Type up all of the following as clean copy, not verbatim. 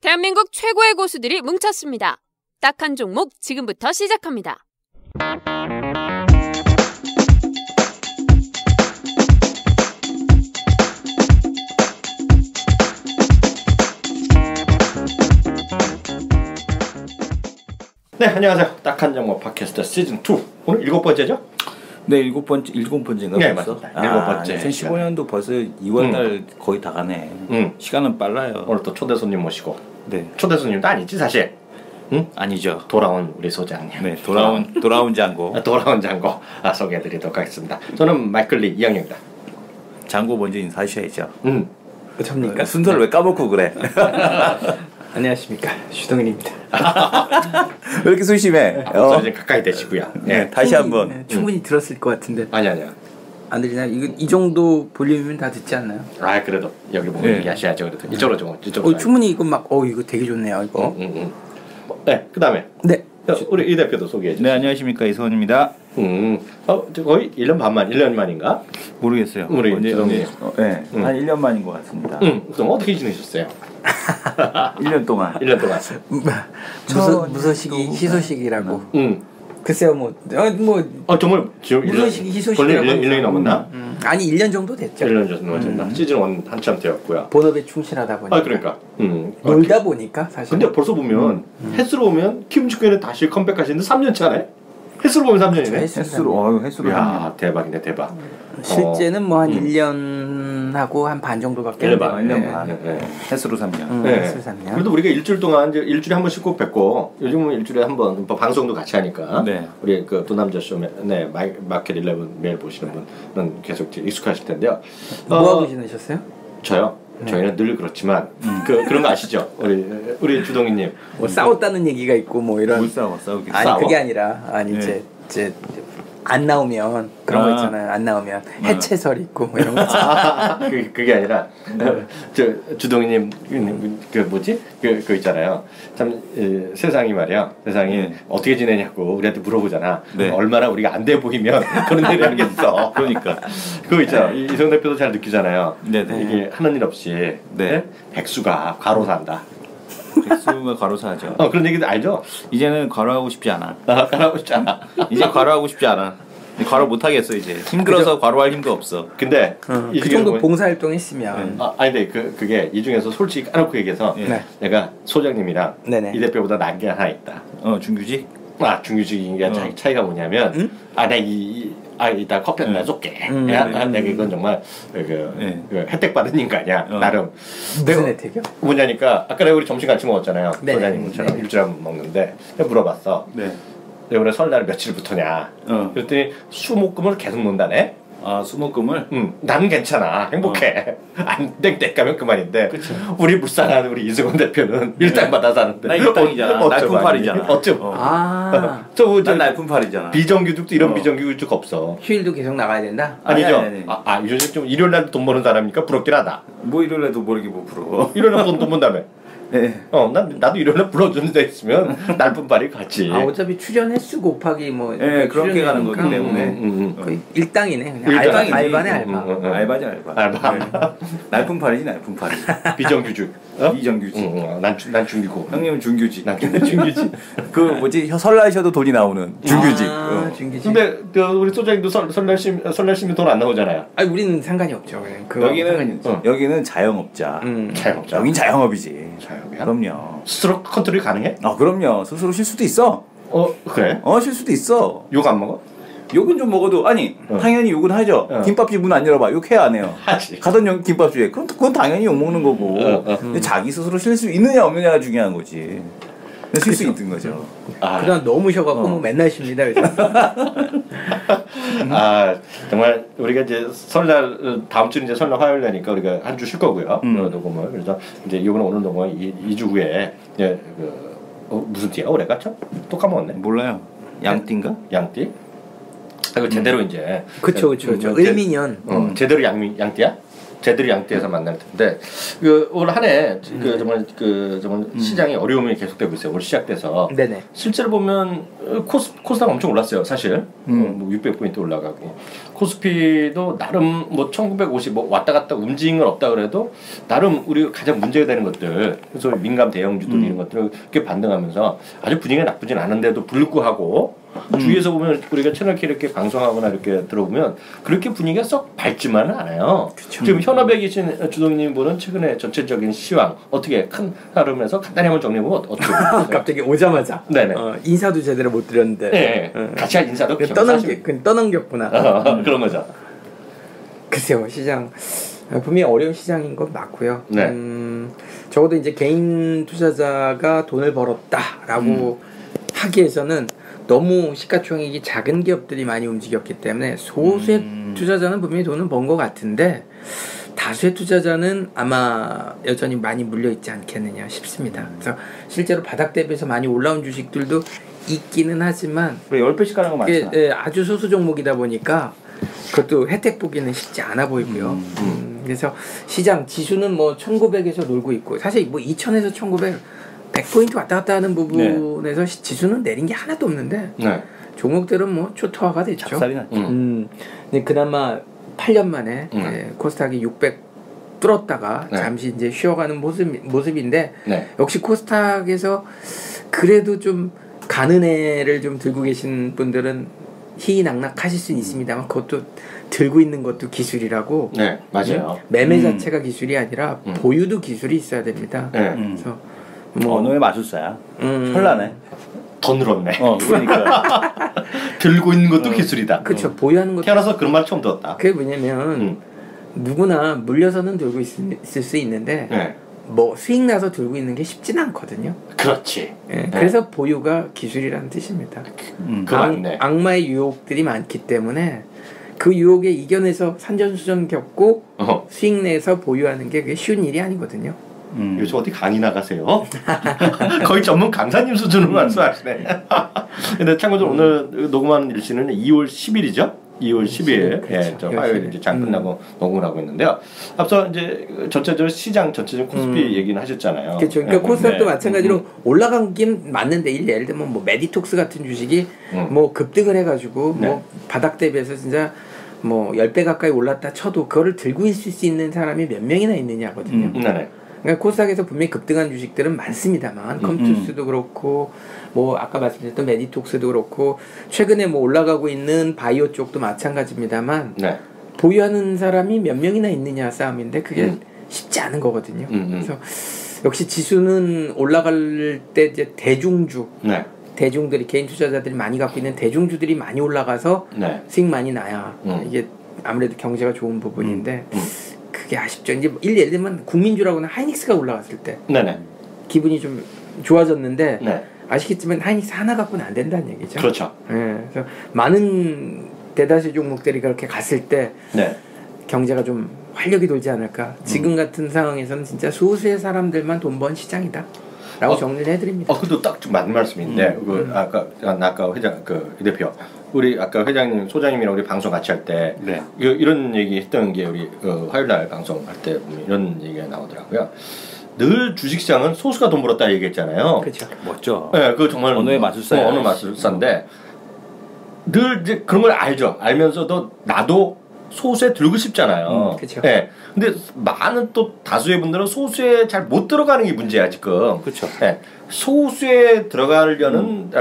대한민국 최고의 고수들이 뭉쳤습니다. 딱 한 종목 지금부터 시작합니다. 네, 안녕하세요. 딱 한 종목 팟캐스트 시즌 2. 오늘 7번째죠? 네, 일곱 번째인가 네, 벌써? 맞습니다. 7번째. 2015년도 벌써 2월달 거의 다 가네. 시간은 빨라요. 오늘 또 초대 손님 모시고. 네. 초대 손님도 아니지 사실. 응? 아니죠. 돌아온 우리 소장님. 네, 돌아온 장고. 돌아온 장고 소개해드리도록 하겠습니다. 저는 마이클 리 이영입니다. 장고 먼저 인사하셔야죠. 접니까? 순서를 왜 까먹고 그래? 안녕하십니까, 주동인입니다. 왜 이렇게 소심해? 이제 가까이 대시고요. 네, 다시 한번. 네, 충분히 들었을 것 같은데. 아니야. 안 들리나요? 이 정도 볼륨이면 다 듣지 않나요? 아, 그래도 여기 보고 네. 얘기하셔야죠. 그래도 이쪽으로 좀 이쪽으로. 충분히 이거 막 이거 되게 좋네요. 이거. 네, 그다음에 네. 우리 이 대표도 소개해 주세요. 네, 안녕하십니까, 이소원입니다. 저 거의 1년 만인가? 모르겠어요. 우리 주동님. 네, 한 1년 만인 것 같습니다. 그럼 어떻게 지내셨어요? 1년 동안. 1년 동안. 무소식이 희소식이라고. 글쎄요, 정말 지금 무소식이 희소식이라고. 1년이 넘었나? 아니 1년 정도 됐죠. 1년 정도 넘었나? 시즌 1 한참 되었고요. 본업에 충실하다 보니까. 그러니까. 놀다 보니까 사실. 근데 벌써 보면 햇수로 보면 김축구에는 다시 컴백하시는데 3년 차네. 햇수로 보면 3년이네. 햇수로. 야, 대박이네, 대박. 실제는 뭐 한 1년하고 한 반 정도밖에 안 돼요. 1년 반. 햇수로 3년. 햇수로 3년. 그래도 우리가 일주일 동안 이제 일주일에 한 번씩 꼭 뵙고 요즘은 일주일에 한 번 방송도 같이 하니까 네. 우리 그 두 남자 쇼 마켓 11 매일 보시는 분은 계속 익숙하실 텐데요. 뭐 하고 지내셨어요? 저요. 네. 저희는 늘 그렇지만 그런 거 아시죠? 우리 주동이님. 뭐 싸웠다는 얘기가 있고 뭐 이런. 못 싸우겠어. 아니 그게 아니라 네. 이제 안 나오면 그런 거 있잖아요. 안 나오면 해체설 있고 뭐 이런 거. 그게 아니라 저 주동이님 그 뭐지 그 있잖아요. 참 세상이 말이야. 세상이 어떻게 지내냐고 우리한테 물어보잖아. 네. 얼마나 우리가 안 돼 보이면 그런 얘기 하겠어. 그러니까 그거 있잖아. 이성 대표도 잘 느끼잖아요. 네네. 이게 하는 일 없이 네. 백수가 과로사한다. 백수가 과로사하죠. 그런 얘기도 알죠? 이제는 과로하고 싶지 않아. 과로하고 싶지 않아. 이제 과로하고 싶지 않아. 과로 못 하겠어 이제. 힘들어서 과로할 힘도 없어. 근데 그 정도 봉사활동 했으면. 아니 근데 그게 이 중에서 솔직히 까놓고 얘기해서 내가 소장님이랑 네네. 이 대표보다 나은 게 하나 있다. 중규직? 중규직인 게 차이가 뭐냐면 이따 커피 하나 쏠게. 내가 이건 정말 그 혜택 받은 인간이야. 나름. 무슨 혜택이요? 뭐냐니까 아까 내가 우리 점심 같이 먹었잖아요. 네. 소장님처럼 일주일에 한 번 먹는데 내가 물어봤어. 네. 이번에 설날 며칠부터냐. 그랬더니 수목금을 계속 논다네. 수목금을? 나는 괜찮아. 행복해. 안 땡땡가면 그만인데. 그쵸. 우리 불쌍한 우리 이승원 대표는 일당 받아서 하는데. 나 일당이잖아. 날품팔이잖아. 어쩜. 난 날품팔이잖아. 비정규직도 이런 비정규직 없어. 휴일도 계속 나가야 된다? 아니죠. 아니. 요즘 좀 일요일 날도 돈 버는 사람이니까 부럽긴 하다. 뭐 일요일에도 모르게 뭐 부러워. 일요일 날 돈 번다며. 네. 나도 일요일 날 불러주는 데 있으면 날뿐발이 같이. 어차피 출연 횟수 곱하기 뭐. 네, 그렇게 가는 거기 때문에. 거의 일당이네. 그냥 알바네, 알바. 알바지, 알바. 날품팔이지, 날품팔이. 비정규직. 비정규직. 난 중규고. 형님은 중규직. 난 중규직. 그 뭐지, 설날 쉬어도 돈이 나오는 중규직. 중규직. 근데 우리 소장님도 설날 쉬면 돈 안 나오잖아요. 아니, 우리는 상관이 없죠. 여기는 자영업자. 자영업자. 여긴 자영업이지. 자영업이야? 그럼요. 스스로 컨트롤이 가능해? 그럼요. 스스로 쉴 수도 있어. 그래? 쉴 수도 있어. 욕 안 먹어? 욕은 좀 먹어도 당연히 욕은 하죠. 김밥집 문 안 열어봐. 욕해 안 해요? 하지. 가던 김밥집에 그건 당연히 욕 먹는 거고. 근데 자기 스스로 쉴 수 있느냐 없느냐가 중요한 거지. 쉴 수 있는 거죠. 그동안 너무 쉬어갖고 뭐 맨날 쉽니다. 정말 우리가 이제 설날 다음 주는 이제 설날 화요일 나니까 우리가 한 주 쉴 거고요. 녹음을. 그래서 이제 이번에 오늘 녹음은 2주 후에 이제 무슨 띠야? 올해가 참? 또 까먹었네. 몰라요. 양띠인가? 양띠? 제대로 이제. 그쵸. 을미년. 제대로 양띠야? 쟤들이 양떼에서 만날 텐데 올 한 해 정말 시장이 어려움이 계속되고 있어요. 올 시작돼서 네네. 실제로 보면 코스닥 엄청 올랐어요. 사실 뭐 600포인트 올라가고 코스피도 나름 뭐 1950 뭐 왔다 갔다 움직임은 없다 그래도 나름 우리 가장 문제가 되는 것들 그래서 민감 대형주들 이런 것들을 이렇게 반등하면서 아주 분위기가 나쁘진 않은데도 불구하고 주위에서 보면 우리가 채널 K 이렇게 방송하거나 이렇게 들어보면 그렇게 분위기가 썩 밝지만은 않아요. 지금 현업에 계신 주동님 분은 최근에 전체적인 시황 어떻게 큰 흐름에서 간단히 한번 정리해보면 어떻게 갑자기 오자마자 네네. 인사도 제대로 못 드렸는데 네, 같이 한 인사도 떠넘겼구나. 그런 거죠. 글쎄요, 시장 분명히 어려운 시장인 건 맞고요. 네. 적어도 이제 개인 투자자가 돈을 벌었다라고 하기에서는 너무 시가총액이 작은 기업들이 많이 움직였기 때문에 소수의 투자자는 분명히 돈을 번 것 같은데 다수의 투자자는 아마 여전히 많이 물려있지 않겠느냐 싶습니다. 그래서 실제로 바닥 대비해서 많이 올라온 주식들도 있기는 하지만 10배씩 가는 거 많잖아. 아주 소수 종목이다 보니까 그것도 혜택 보기는 쉽지 않아 보이고요. 그래서 시장 지수는 뭐 1900에서 놀고 있고 사실 뭐 2000에서 1900 100포인트 왔다 갔다 하는 부분에서 지수는 내린 게 하나도 없는데 네. 종목들은 뭐 초토화가 됐죠. 작살이 났죠. 근데 그나마 8년 만에 코스닥이 600 뚫었다가 네. 잠시 이제 쉬어가는 모습인데 네. 역시 코스닥에서 그래도 좀 가는 애를 좀 들고 계신 분들은 희희낙낙하실 수는 있습니다만 그것도 들고 있는 것도 기술이라고. 네, 맞아요. 매매 자체가 기술이 아니라 보유도 기술이 있어야 됩니다. 네. 그래서 뭐 언어의 마술사야. 현란해. 더 늘었네. 그러니까. 들고 있는 것도 기술이다. 그렇죠. 보유하는 것도. 태어나서 그런 말 처음 들었다. 그게 뭐냐면 누구나 물려서는 들고 있을 수 있는데 네. 뭐 수익 나서 들고 있는 게 쉽지는 않거든요. 그렇지. 예, 네. 그래서 보유가 기술이라는 뜻입니다. 그거 맞네. 악마의 유혹들이 많기 때문에 그 유혹에 이겨내서 산전수전 겪고 수익 내서 보유하는 게 그게 쉬운 일이 아니거든요. 요즘 어디 강의 나가세요? 거의 전문 강사님 수준으로 말씀하시네. 근데 참고로 오늘 녹음하는 일시는 2월 10일이죠? 2월 10일, 그렇죠. 예, 저 화요일 이제 장 끝나고 녹음을 하고 있는데요. 앞서 이제 전체적으로 시장 전체적인 코스피 얘기는 하셨잖아요. 그렇죠. 그러니까 네. 코스닥도 네. 마찬가지로 올라간긴 맞는데 예를 들면 뭐 메디톡스 같은 주식이 뭐 급등을 해가지고 네. 뭐 바닥 대비해서 진짜 뭐 10배 가까이 올랐다 쳐도 그거를 들고 있을 수 있는 사람이 몇 명이나 있느냐거든요. 네네. 그러니까 코스닥에서 분명히 급등한 주식들은 많습니다만 컴투스도 그렇고 뭐 아까 말씀드렸던 메디톡스도 그렇고 최근에 뭐 올라가고 있는 바이오 쪽도 마찬가지입니다만 네. 보유하는 사람이 몇 명이나 있느냐 싸움인데 그게 쉽지 않은 거거든요. 그래서 역시 지수는 올라갈 때 이제 대중주 네. 대중들이 개인 투자자들이 많이 갖고 있는 대중주들이 많이 올라가서 네. 수익 많이 나야 이게 아무래도 경제가 좋은 부분인데 그게 아쉽죠. 이제 예를 들면 국민주라고는 하이닉스가 올라갔을 때 네네. 기분이 좀 좋아졌는데 네. 아시겠지만 하이닉스 하나 갖고는 안 된다는 얘기죠. 그렇죠. 예, 그래서 많은 대다수 종목들이 그렇게 갔을 때 네. 경제가 좀 활력이 돌지 않을까. 지금 같은 상황에서는 진짜 소수의 사람들만 돈 번 시장이다. 라고 정리를 해드립니다. 그것도 딱 맞는 말씀인데, 아까 회장, 이 대표, 우리 아까 회장님, 소장님이랑 우리 방송 같이 할 때, 네. 이런 얘기 했던 게 우리 화요일 날 방송할 때 이런 얘기가 나오더라고요. 늘 주식시장은 소수가 돈 벌었다 얘기했잖아요. 그렇죠. 멋져. 네, 그 정말 언어의 마술사야. 언어 마술사인데 늘 이제 그런 걸 알죠. 알면서도 나도 소수에 들고 싶잖아요. 그렇죠. 네. 근데 많은 또 다수의 분들은 소수에 잘 못 들어가는 게 문제야 지금. 그렇죠. 네. 소수에 들어가려는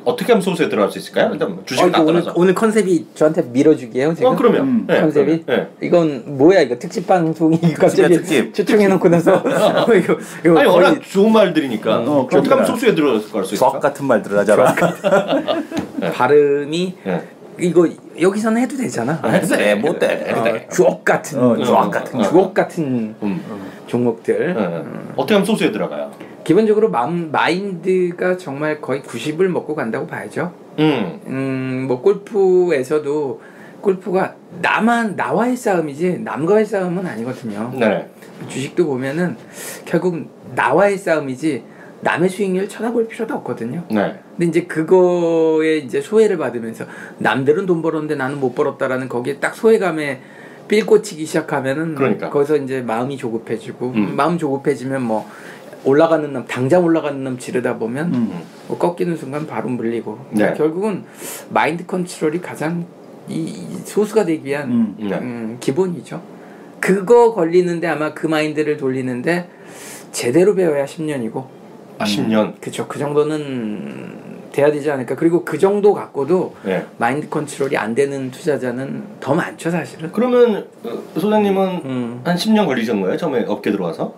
어떻게 하면 소수에 들어갈 수 있을까요? 일단 주식을 다 떠나서. 오늘 컨셉이 저한테 밀어주기예요 지금? 그러면 네. 컨셉이? 네. 이건 뭐야 이거 특집 방송이 갑자기 특집. 초청해놓고 나서 이거 아니 워낙 좋은 말들이니까 어떻게 하면 소수에 들어갈 수 있을까? 수학 같은 말들 하잖아. 발음이 네. 이거 여기서는 해도 되잖아. 해도 돼. 못 돼. 주옥 같은 주옥 같은 종목들. 어떻게 하면 소수에 들어가요? 기본적으로 마인드가 정말 거의 90을 먹고 간다고 봐야죠. 뭐 골프에서도 골프가 나와의 싸움이지 남과의 싸움은 아니거든요. 네. 주식도 보면은 결국 나와의 싸움이지 남의 수익률을 쳐다볼 필요도 없거든요. 네. 근데 이제 그거에 이제 소외를 받으면서 남들은 돈 벌었는데 나는 못 벌었다라는 거기에 딱 소외감에 삘 꽂히기 시작하면은 그러니까. 거기서 이제 마음이 조급해지고 마음 조급해지면 뭐 올라가는 놈 당장 올라가는 놈 지르다 보면 뭐 꺾이는 순간 바로 물리고 네. 결국은 마인드 컨트롤이 가장 이 소수가 되기 위한 기본이죠. 그거 걸리는데 아마 그 마인드를 돌리는데 제대로 배워야 10년이고 10년. 그쵸. 그 정도는 돼야 되지 않을까. 그리고 그 정도 갖고도 네. 마인드 컨트롤이 안 되는 투자자는 더 많죠 사실은. 그러면 소장님은 한 10년 걸리신 거예요? 처음에 업계 들어와서?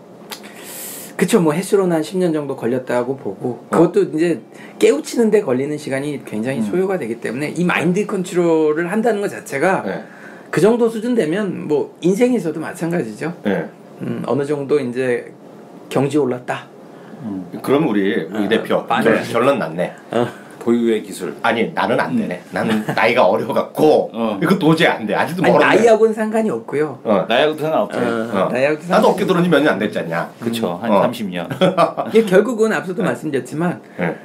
그쵸. 뭐 횟수로는 한 10년 정도 걸렸다고 보고 그것도 이제 깨우치는 데 걸리는 시간이 굉장히 소요가 되기 때문에 이 마인드 컨트롤을 한다는 것 자체가 네. 그 정도 수준 되면 뭐 인생에서도 마찬가지죠. 네. 어느 정도 이제 경지 올랐다. 그럼 우리 대표 결론 났네. 보유의 기술. 아니 나는 안 되네. 나는 나이가 어려갖고 이거 도저히 안 돼. 아직도 아니, 멀었네. 나이하고는 상관이 없고요. 나이하고도 상관없지. 나이하고도 나도 업계 들어온 지 몇 년 안 됐지 않냐. 그쵸. 한 30년. 이게 결국은 앞서도 말씀드렸지만 네.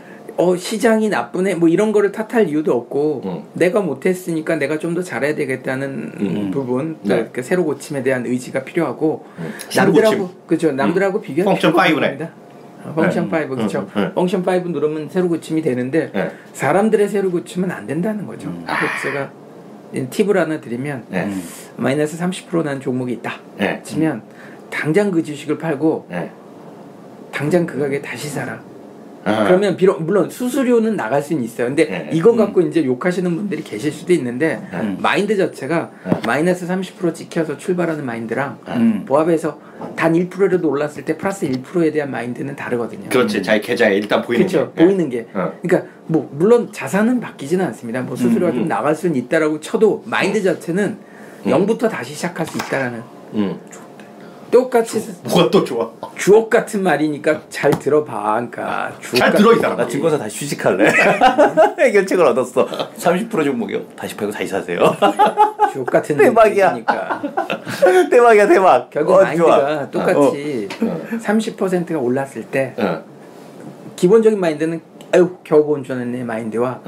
시장이 나쁘네 뭐 이런 거를 탓할 이유도 없고 내가 못했으니까 내가 좀 더 잘해야 되겠다는 부분 네. 그 새로 고침에 대한 의지가 필요하고 새로 남들하고 그죠 남들하고 비교할 펑션 필요가 5네. 없습니다. 펑션 5 그렇죠. 펑션 5 누르면 새로 고침이 되는데 네. 사람들의 새로 고침은 안 된다는 거죠. 그래서 제가 팁을 하나 드리면 네. 마이너스 30% 난 종목이 있다 네. 치면 당장 그 주식을 팔고 네. 당장 그 가게 다시 사라. 아. 그러면 비록 물론 수수료는 나갈 수는 있어요. 근데 네. 이거 갖고 이제 욕하시는 분들이 계실 수도 있는데 마인드 자체가 마이너스 30% 찍혀서 출발하는 마인드랑 보합해서 단 1%라도 올랐을 때 플러스 1%에 대한 마인드는 다르거든요. 그렇지. 자기 계좌에 일단 보이는 그렇죠. 게. 보이는 게. 그러니까 뭐 물론 자산은 바뀌지는 않습니다. 뭐 수수료가 좀 나갈 수는 있다라고 쳐도 마인드 자체는 0부터 다시 시작할 수 있다라는. 똑같이 뭐가 또 좋아? 주옥 같은 말이니까 잘 들어봐. 그러니까 주옥 잘 들어 이 사람. 나 증권사 다시 취직할래. 해결책을 얻었어. 30% 종목이요. 다시 팔고 다시 사세요. 주옥 같은 대박이야. 얘기니까. 대박이야 대박. 결국 좋아. 마인드가 똑같이 30%가 올랐을 때 기본적인 마인드는 아유 겨우 본전했네 마인드와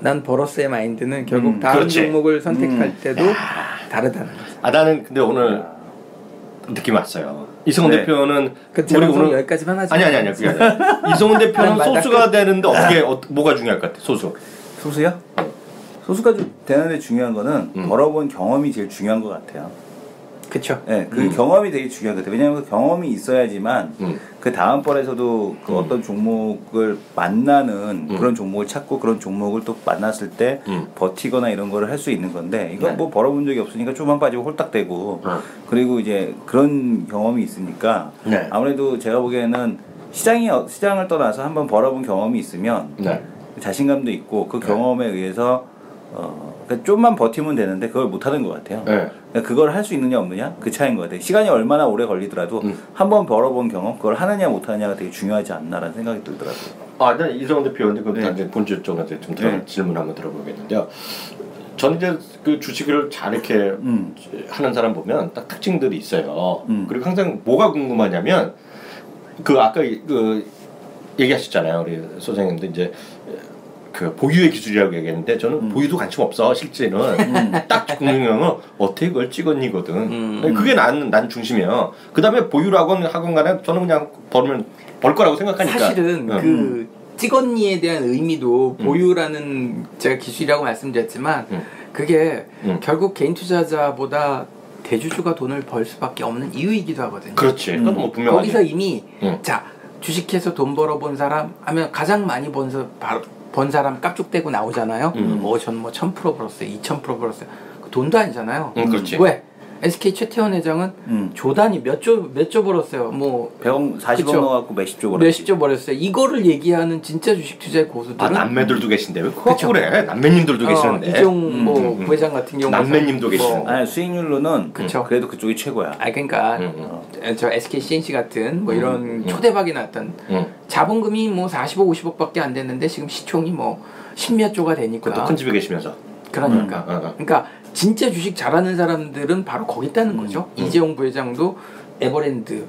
난 벌었어의 마인드는 결국 다음 그렇지. 종목을 선택할 때도 다르다는 거죠. 나는 근데 오늘 느낌 왔어요. 이성훈 네. 대표는 그 우리 오늘 여기까지만 하죠. 아니 그게 아니라 이성훈 대표는 아니, 소수가 되는데 어떻게 뭐가 중요할 것 같아? 소수. 소수야? 소수가 되는데 중요한 거는 벌어본 경험이 제일 중요한 것 같아요. 그렇죠. 네, 그 경험이 되게 중요한 것 같아요. 왜냐하면 그 경험이 있어야지만 그 다음번에서도 그 어떤 종목을 만나는 그런 종목을 찾고 그런 종목을 또 만났을 때 버티거나 이런 거를 할 수 있는 건데 이건 네. 뭐 벌어본 적이 없으니까 좀만 빠지고 홀딱대고 그리고 이제 그런 경험이 있으니까 네. 아무래도 제가 보기에는 시장을 떠나서 한번 벌어본 경험이 있으면 네. 자신감도 있고 그 경험에 의해서 그러니까 좀만 버티면 되는데 그걸 못 하는 것 같아요. 네. 그러니까 그걸 할 수 있느냐 없느냐 그 차이인 것 같아요. 시간이 얼마나 오래 걸리더라도 한번 벌어본 경험 그걸 하느냐 못하느냐가 되게 중요하지 않나라는 생각이 들더라고요. 일단 이성훈 대표한테 그 네. 이제 본질 쪽한테 좀 네. 질문 한번 들어보겠는데요. 저는 이제 그 주식을 잘 이렇게 하는 사람 보면 딱 특징들이 있어요. 그리고 항상 뭐가 궁금하냐면 그 아까 그 얘기하셨잖아요, 우리 소장님도 이제. 그 보유의 기술이라고 얘기했는데 저는 보유도 관심 없어 실제는 딱 궁금한 건 어떻게 그걸 찍었니거든. 그게 난 중심이에요. 그 다음에 보유라고 하건 간에 저는 그냥 벌 거라고 생각하니까. 사실은 그 찍었니에 대한 의미도 보유라는 제가 기술이라고 말씀드렸지만 그게 결국 개인 투자자보다 대주주가 돈을 벌 수밖에 없는 이유이기도 하거든요. 그렇지. 그건 뭐 분명하지. 거기서 이미 자 주식해서 돈 벌어본 사람 하면 가장 많이 번 사람 깝죽대고 나오잖아요. 전 뭐 1000% 벌었어요, 2000% 벌었어요. 그 돈도 아니잖아요. 그렇지. 왜? SK 최태원 회장은 조단위 몇 조 벌었어요. 뭐 100억 40억 그쵸? 넣어갖고 몇십 조 벌었지. 몇십 조 벌었어요. 이거를 얘기하는 진짜 주식 투자의 고수들은 남매들도 계신데 왜 그거 그래? 남매님들도 계시는데. 이종 뭐 부회장 같은 경우 남매님도 계시는데. 아니 수익률로는 그쵸. 그래도 그쪽이 최고야. 그러니까 저 SK CNC 같은 뭐 이런 초대박이 났던 자본금이 뭐 40억 50억밖에 안 됐는데 지금 시총이 뭐 10몇 조가 되니까. 그것도 큰 집에 계시면서. 그러니까 그러니까 진짜 주식 잘하는 사람들은 바로 거기 있다는 거죠. 이재용 부회장도 에버랜드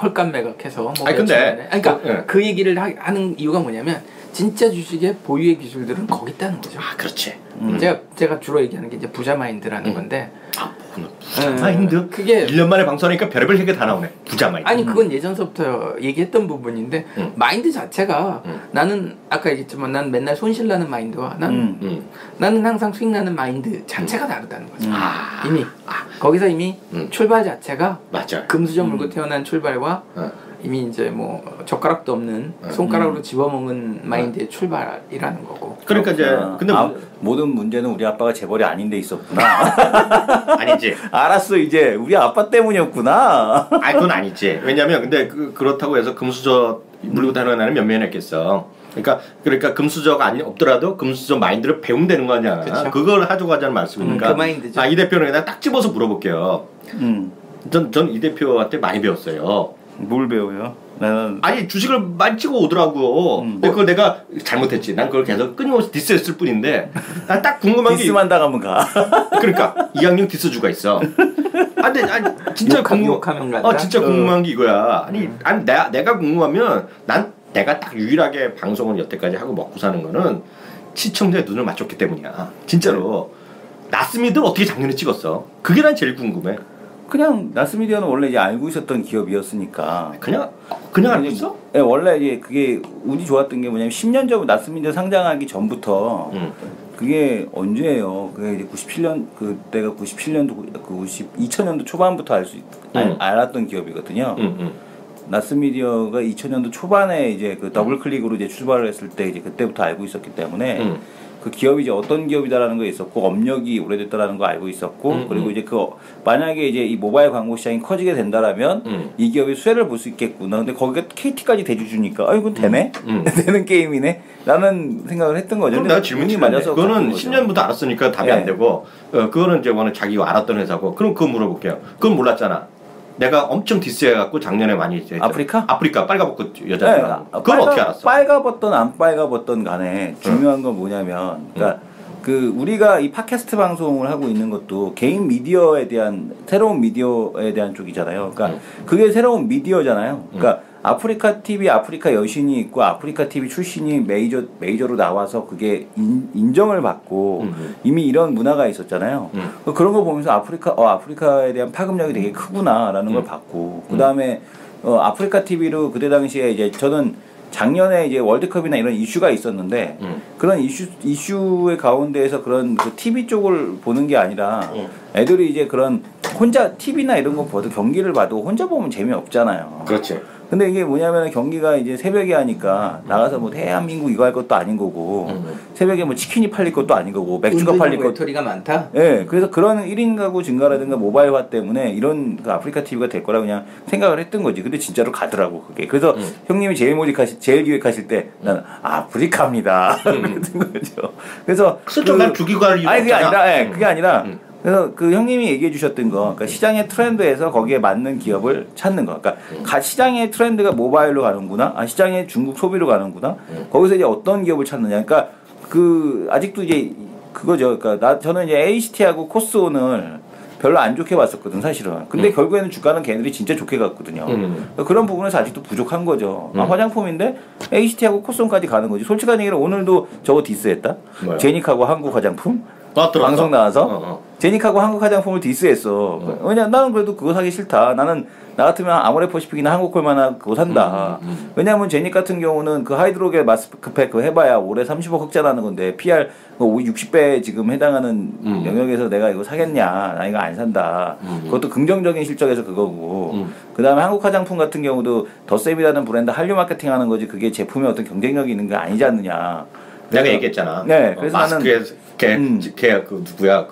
헐값 매각해서 뭐 아니, 근데 그러니까 그 얘기를 하는 이유가 뭐냐면 진짜 주식의 보유의 기술들은 거기 있다는 거죠. 그렇지. 제가 주로 얘기하는 게 이제 부자 마인드라는 건데 부자 마인드? 그게 1년 만에 방송하니까 별의별 얘기가 다 나오네. 부자 마인드. 아니 그건 예전서부터 얘기했던 부분인데 마인드 자체가 나는 아까 얘기했지만 난 맨날 손실나는 마인드와 나는 항상 수익 나는 마인드 자체가 다르다는 거죠. 이미 거기서 이미 출발 자체가 맞아. 금수저 물고 태어난 출발과 이미 이제 뭐 젓가락도 없는 손가락으로 집어먹은 마인드의 출발이라는 거고. 그러니까 이제 근데 모든 문제는 우리 아빠가 재벌이 아닌 데 있었구나. 아니지. 알았어 이제 우리 아빠 때문이었구나. 아 그건 아니지. 왜냐면 근데 그렇다고 해서 금수저 물고 다니는 애는 몇 명이나 있겠어. 그러니까 금수저가 없더라도 금수저 마인드를 배우면 되는 거 아니야. 그쵸. 그걸 하자고 하자는 말씀이니까. 그 마인드죠. 이 대표는 그냥 딱 집어서 물어볼게요. 전 이 대표한테 많이 배웠어요. 뭘 배워요? 나는 아니 주식을 많이 찍어 오더라고. 근데 그걸 내가 잘못했지. 난 그걸 계속 끊임없이 디스했을 뿐인데 난 딱 궁금한 게 디스만 당하면 가. 그러니까 이학년 디스주가 있어. 아니 진짜 욕하면 간다? 진짜 궁금한 게 이거야. 아니 내가 궁금하면 내가 딱 유일하게 방송을 여태까지 하고 먹고 사는 거는 시청자의 눈을 맞췄기 때문이야. 진짜로. 나스미드 어떻게 작년에 찍었어? 그게 난 제일 궁금해. 그냥 나스미디어는 원래 이제 알고 있었던 기업이었으니까 그냥 알고 있어? 네, 원래 이제 그게 운이 좋았던 게 뭐냐면 10년 전 나스미디어 상장하기 전부터 그게 언제예요? 그게 이제 97년 그때가 97년도 2000년도 초반부터 알았던 기업이거든요. 나스미디어가 2000년도 초반에 이제 그 더블 클릭으로 이제 출발을 했을 때 이제 그때부터 알고 있었기 때문에 그 기업이 이제 어떤 기업이다라는 거 있었고 업력이 오래됐다라는 거 알고 있었고 그리고 이제 만약에 이제 이 모바일 광고 시장이 커지게 된다라면 이 기업이 수혜를 볼 수 있겠구나. 근데 거기가 KT까지 대주주니까 이건 되네? 되는 게임이네? 라는 생각을 했던 거죠. 그럼 내가 질문이 맞아서 그거는 10년부터 알았으니까 답이 안 되고 그거는 이제 자기가 알았던 회사고 그럼 그거 물어볼게요. 그건 몰랐잖아. 내가 엄청 디스해갖고 작년에 많이 이제 아프리카 빨가벗고 여자들 그걸 어떻게 알았어? 빨가벗던 안 빨가벗던 간에 중요한 건 뭐냐면 그러니까 그 우리가 이 팟캐스트 방송을 하고 있는 것도 개인 미디어에 대한 새로운 미디어에 대한 쪽이잖아요. 그러니까 그게 새로운 미디어잖아요. 그러니까 아프리카 TV, 아프리카 여신이 있고 아프리카 TV 출신이 메이저로 나와서 그게 인정을 받고 이미 이런 문화가 있었잖아요. 그런 거 보면서 아프리카에 대한 파급력이 되게 크구나라는 걸 봤고 그 다음에 아프리카 TV로 그때 당시에 이제 저는 작년에 이제 월드컵이나 이런 이슈가 있었는데 그런 이슈의 가운데에서 그런 그 TV 쪽을 보는 게 아니라 애들이 이제 그런 혼자 TV나 이런 거 봐도 경기를 봐도 혼자 보면 재미없잖아요. 그렇지. 근데 이게 뭐냐면 경기가 이제 새벽에 하니까 나가서 뭐 대한민국 이거 할 것도 아닌 거고 새벽에 뭐 치킨이 팔릴 것도 아닌 거고 맥주가 팔릴 것 외톨이가 많다. 예, 그래서 그런 1인 가구 증가라든가 모바일화 때문에 이런 그 아프리카 TV가 될 거라 그냥 생각을 했던 거지. 근데 진짜로 가더라고 그게. 그래서 형님이 제일 기획하실 때 나는 아프리카입니다. 그랬던 거죠. 그래서 슬쩍 날 죽이고 갈 이유가 없잖아. 그게 아니라 그래서 그 형님이 얘기해 주셨던 거, 그러니까 시장의 트렌드에서 거기에 맞는 기업을 찾는 거. 그러니까 시장의 트렌드가 모바일로 가는구나, 시장의 중국 소비로 가는구나. 거기서 이제 어떤 기업을 찾느냐. 그러니까 그 아직도 이제 그거죠. 그러니까 저는 이제 ACT하고 코스온을 별로 안 좋게 봤었거든 사실은. 근데 결국에는 주가는 걔네들이 진짜 좋게 갔거든요. 그러니까 그런 부분에서 아직도 부족한 거죠. 화장품인데 ACT하고 코스온까지 가는 거지. 솔직한 얘기로 오늘도 저거 디스했다. 뭐요? 제닉하고 한국 화장품. 방송 나와서 제닉하고 한국 화장품을 디스했어. 왜냐 나는 그래도 그거 사기 싫다. 나는 나 같으면 아모레퍼시픽이나 한국콜마나 그거 산다. 왜냐면 제닉 같은 경우는 그 하이드로겔 마스크팩 그거 해봐야 올해 30억 흑자 나는 건데 PR 60배 지금 해당하는 영역에서 내가 이거 사겠냐. 나 이거 안 산다. 그것도 긍정적인 실적에서 그거고. 그 다음에 한국 화장품 같은 경우도 더셉이라는 브랜드 한류 마케팅 하는 거지 그게 제품에 어떤 경쟁력이 있는 게 아니지 않느냐. 내가 얘기했잖아. 네, 그래서 마스크에 걔 그 누구야?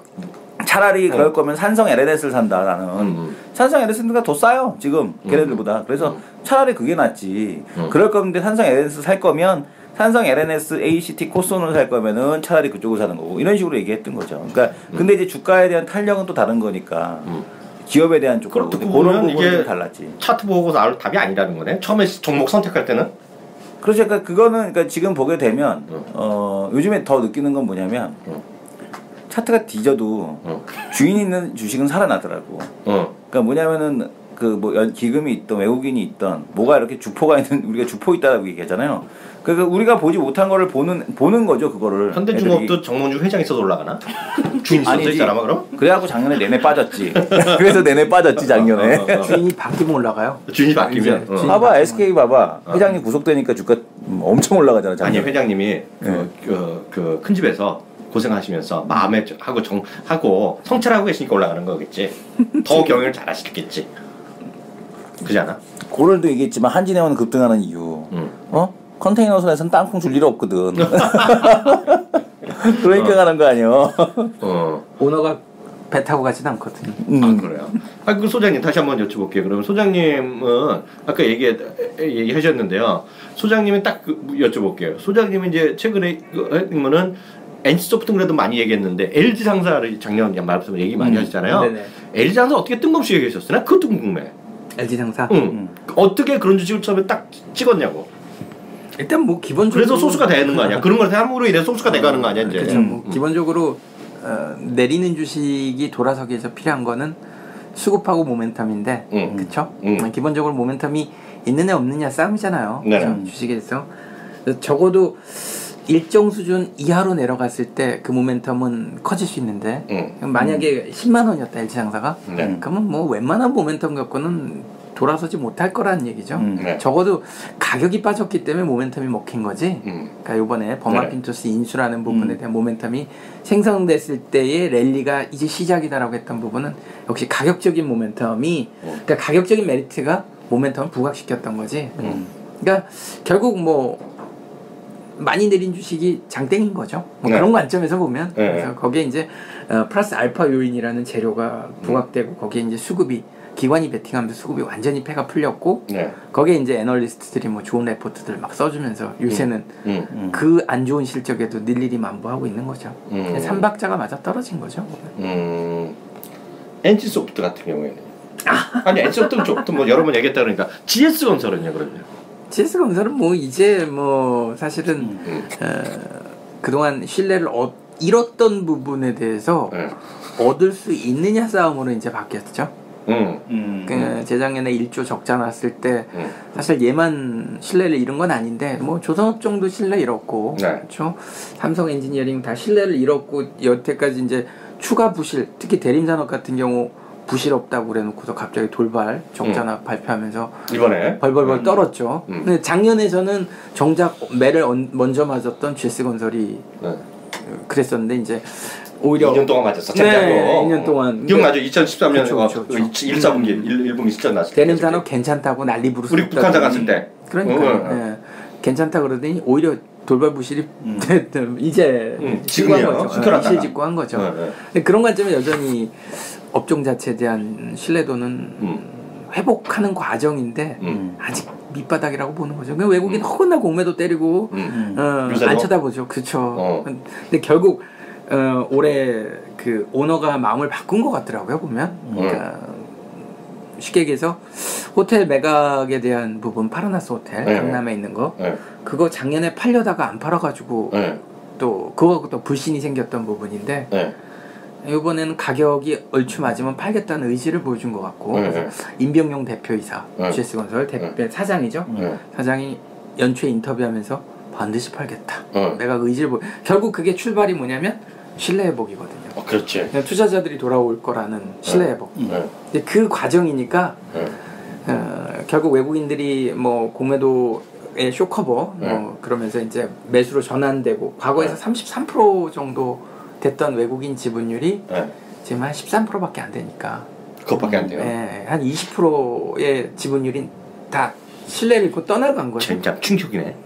차라리 그럴 거면 산성 LNS를 산다 나는. 산성 LNS가 더 싸요 지금 걔네들보다. 그래서 차라리 그게 낫지. 그럴 건데 산성 LNS 살 거면 산성 LNS, ACT, 코스온을 살 거면은 차라리 그쪽을 사는 거고 이런 식으로 얘기했던 거죠. 그러니까 근데 이제 주가에 대한 탄력은 또 다른 거니까. 기업에 대한 쪽으로 그런 부분은 이게 달랐지. 차트 보고 나올 답이 아니라는 거네. 처음에 종목 선택할 때는. 그렇죠. 그러니까 그거는 그러니까 지금 보게 되면 요즘에 더 느끼는 건 뭐냐면 차트가 뒤져도 주인 있는 주식은 살아나더라고. 그러니까 뭐냐면은 그 뭐 기금이 있던 외국인이 있던 뭐가 이렇게 주포가 있는 우리가 주포 있다라고 얘기하잖아요. 그러니까 우리가 보지 못한 거를 보는 거죠 그거를. 현대중업도 정몽주 회장 있어서 올라가나? 주인 있어서 있잖아 그럼? 그래갖고 작년에 내내 빠졌지. 그래서 내내 빠졌지 작년에. 주인이 바뀌면 올라가요. 주인이 바뀌면. 봐봐 SK 봐봐 회장님 구속되니까 주가 엄청 올라가잖아. 작년에. 아니 회장님이 그 큰 집에서 고생하시면서 마음에 하고 성찰하고 계시니까 올라가는 거겠지. 더 경영을 잘하시겠지. 그지 않아? 고럴도 얘기했지만 한진해운 급등하는 이유. 컨테이너선에서는 땅콩 줄 일 없거든. 그러니까 가는 거 아니야. 오너가 배 타고 가진 않거든요. 아 그래요? 아 그 소장님 다시 한번 여쭤볼게요. 그러면 소장님은 아까 얘기하셨는데요. 소장님은 딱 여쭤볼게요. 소장님은 이제 최근에 그러면은 NC소프트는 그래도 많이 얘기했는데 LG 상사를 작년 말씀 얘기 많이 하셨잖아요. 네네. LG 상사 어떻게 뜬금없이 얘기하셨어요? 나 그것도 궁금해. LG 상사. 어떻게 그런 주식을 처음에 딱 찍었냐고. 일단 뭐 기본적으로 그래서 소수가 되는 거 아니야? 그런 걸 함으로 인해 소수가 돼가는 거 아니야 이제? 그렇죠. 뭐 기본적으로 내리는 주식이 돌아서기 위해서 필요한 거는 수급하고 모멘텀인데, 그렇죠? 기본적으로 모멘텀이 있느냐 없느냐 싸움이잖아요. 그렇죠? 주식에서 적어도 일정 수준 이하로 내려갔을 때 그 모멘텀은 커질 수 있는데 만약에 10만 원이었다 LG 상사가 그러면 뭐 웬만한 모멘텀 갖고는 돌아서지 못할 거라는 얘기죠. 적어도 가격이 빠졌기 때문에 모멘텀이 먹힌 거지. 그러니까 이번에 버마핀토스 인수라는 부분에 대한 모멘텀이 생성됐을 때의 랠리가 이제 시작이다라고 했던 부분은 역시 가격적인 모멘텀이 그러니까 가격적인 메리트가 모멘텀을 부각시켰던 거지. 그러니까 결국 뭐 많이 내린 주식이 장땡인 거죠. 뭐 그런 관점에서 보면 그래서 거기에 이제 플러스 알파 요인이라는 재료가 부각되고 거기에 이제 수급이 기관이 베팅하면서 수급이 완전히 패가 풀렸고 거기에 이제 애널리스트들이 뭐 좋은 레포트들 막 써주면서 요새는 그 안 좋은 실적에도 일일이 만보하고 있는 거죠. 삼박자가 맞아 떨어진 거죠. NC소프트 같은 경우에는 아니 NC소프트는 좀 뭐 여러 번 얘기했다 그러니까 GS건설은요 그러면? GS건설은 뭐 이제 뭐 사실은 그동안 신뢰를 잃었던 부분에 대해서 얻을 수 있느냐 싸움으로 이제 바뀌었죠. 그 재작년에 1조 적자 났을 때 사실 얘만 신뢰를 잃은 건 아닌데 뭐 조선업 정도 신뢰 잃었고 그렇죠. 삼성 엔지니어링 다 신뢰를 잃었고 여태까지 이제 추가 부실 특히 대림산업 같은 경우 부실 없다고 그래놓고서 갑자기 돌발 적자나 발표하면서 이번에 벌벌벌 떨었죠. 근데 작년에서는 정작 매를 먼저 맞았던 GS건설이 그랬었는데 이제 오히려 2년 동안 맞았어. 네, 2년 동안 기억나죠? 2013년에 그쵸. 1사분기 1분기 실적 났을 때 대림산업 괜찮다고 난리 부르고 우리 북한 나갔을 때 그러니까 괜찮다 그러더니 오히려 돌발 부실이 이제 지금이에요. 이실 직구한 거죠. 근데 그런 관점에 여전히 업종 자체에 대한 신뢰도는 회복하는 과정인데 아직 밑바닥이라고 보는 거죠. 그러니까 외국인 허구나 공매도 때리고 안 쳐다보죠. 그렇죠. 근데 결국 올해 그 오너가 마음을 바꾼 것 같더라고요 보면. 그러니까 쉽게 얘기해서 호텔 매각에 대한 부분 파라나스 호텔 강남에 있는 거 그거 작년에 팔려다가 안 팔아가지고 또 그거 또 불신이 생겼던 부분인데 이번에는 가격이 얼추 맞으면 팔겠다는 의지를 보여준 것 같고 그래서 임병용 대표이사 GS건설 대표 사장이죠. 사장이 연초에 인터뷰하면서 반드시 팔겠다. 내가 의지를 결국 그게 출발이 뭐냐면 신뢰 회복이거든요. 그렇지. 투자자들이 돌아올 거라는 신뢰 회복. 근데 그 과정이니까 결국 외국인들이 뭐 공매도의 쇼커버 뭐 그러면서 이제 매수로 전환되고 과거에서 33% 정도 됐던 외국인 지분율이 지금 한 13%밖에 안 되니까. 그것밖에 안 돼요. 네, 한 20%의 지분율이 다 신뢰를 잃고 떠나간 거예요. 진짜 충격이네.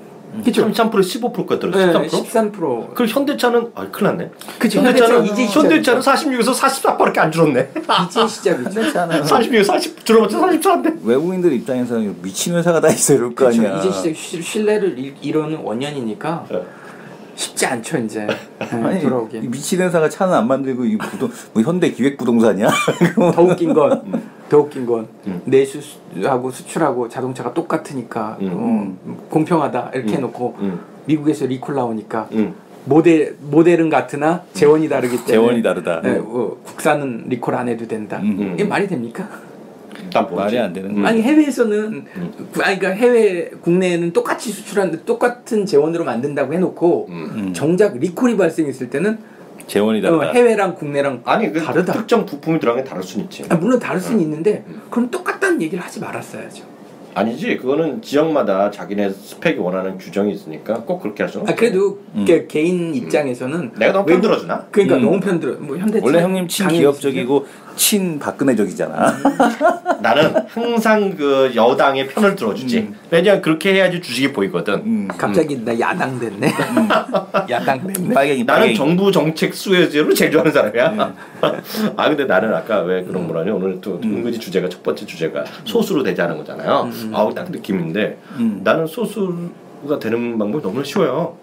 그쵸? 33% 15%가 들었어. 13%? 13%. 그리고 현대차는 큰일 났네. 그쵸. 현대차는 46에서 44%밖에 안 줄었네. 이제 시작이죠. 46, 40 줄어봤자 44인데. 외국인들 입장에서는 미친 회사가 다 있어 이럴 거 아니야. 이제 시작 신뢰를 잃어는 원년이니까 쉽지 않죠 이제. 아니, 돌아오기. 미친 회사가 차는 안 만들고 이 뭐 현대 기획부동산이야? 더 웃긴 건 내수하고 수출하고 자동차가 똑같으니까 공평하다 이렇게 해놓고 미국에서 리콜 나오니까 모델은 같으나 재원이 다르기 때문에 재원이 다르다. 국산은 리콜 안 해도 된다. 이게 말이 됩니까? 일단 모르지. 말이 안 되는 아니 해외에서는 그러니까 국내에는 똑같이 수출하는데 똑같은 재원으로 만든다고 해놓고 정작 리콜이 발생했을 때는 재원이 다르다. 해외랑 국내랑 아니 그 다르다. 특정 부품이 들어간 게 다를 수는 있지. 물론 다를 수는 있는데 그럼 똑같다는 얘기를 하지 말았어야죠. 아니지, 그거는 지역마다 자기네 스펙이 원하는 규정이 있으니까 꼭 그렇게 할 수는 없어. 그래도 개인 입장에서는 내가 너무 편들어주나? 그러니까 너무 편들어. 뭐 현대 원래 형님 친기업적이고 친박근혜적이잖아. 나는 항상 그 여당의 편을 들어주지. 왜냐면 그렇게 해야지 주식이 보이거든. 갑자기 나 야당 됐네. 야당 됐네. 빨갱이. 나는 정부 정책 수혜제를 제일 좋아하는 사람이야. 아 근데 나는 아까 왜 그런 거라니 오늘 또 은근히 주제가 첫 번째 주제가 소수로 되자는 거잖아요. 아우 딱 느낌인데 나는 소수가 되는 방법이 너무 쉬워요.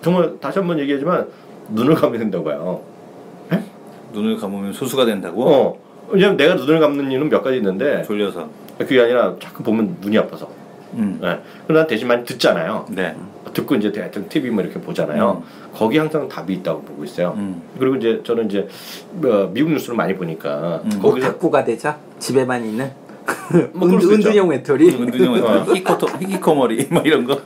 정말 다시 한번 얘기하지만 눈을 감으면 된다고 봐요. 에? 눈을 감으면 소수가 된다고? 왜냐면 내가 눈을 감는 이유는 몇 가지 있는데 졸려서. 그게 아니라 자꾸 보면 눈이 아파서. 네. 그러나 대신 많이 듣잖아요. 네. 듣고 이제 대충 TV 뭐 이렇게 보잖아요. 거기 항상 답이 있다고 보고 있어요. 그리고 이제 저는 이제 미국 뉴스를 많이 보니까 거기서 탁구가 되자 집에만 있는 뭐 그럴 수 있죠. 은둔형 외톨이. 은둔형 외톨이. 히키코머리 뭐 이런 거.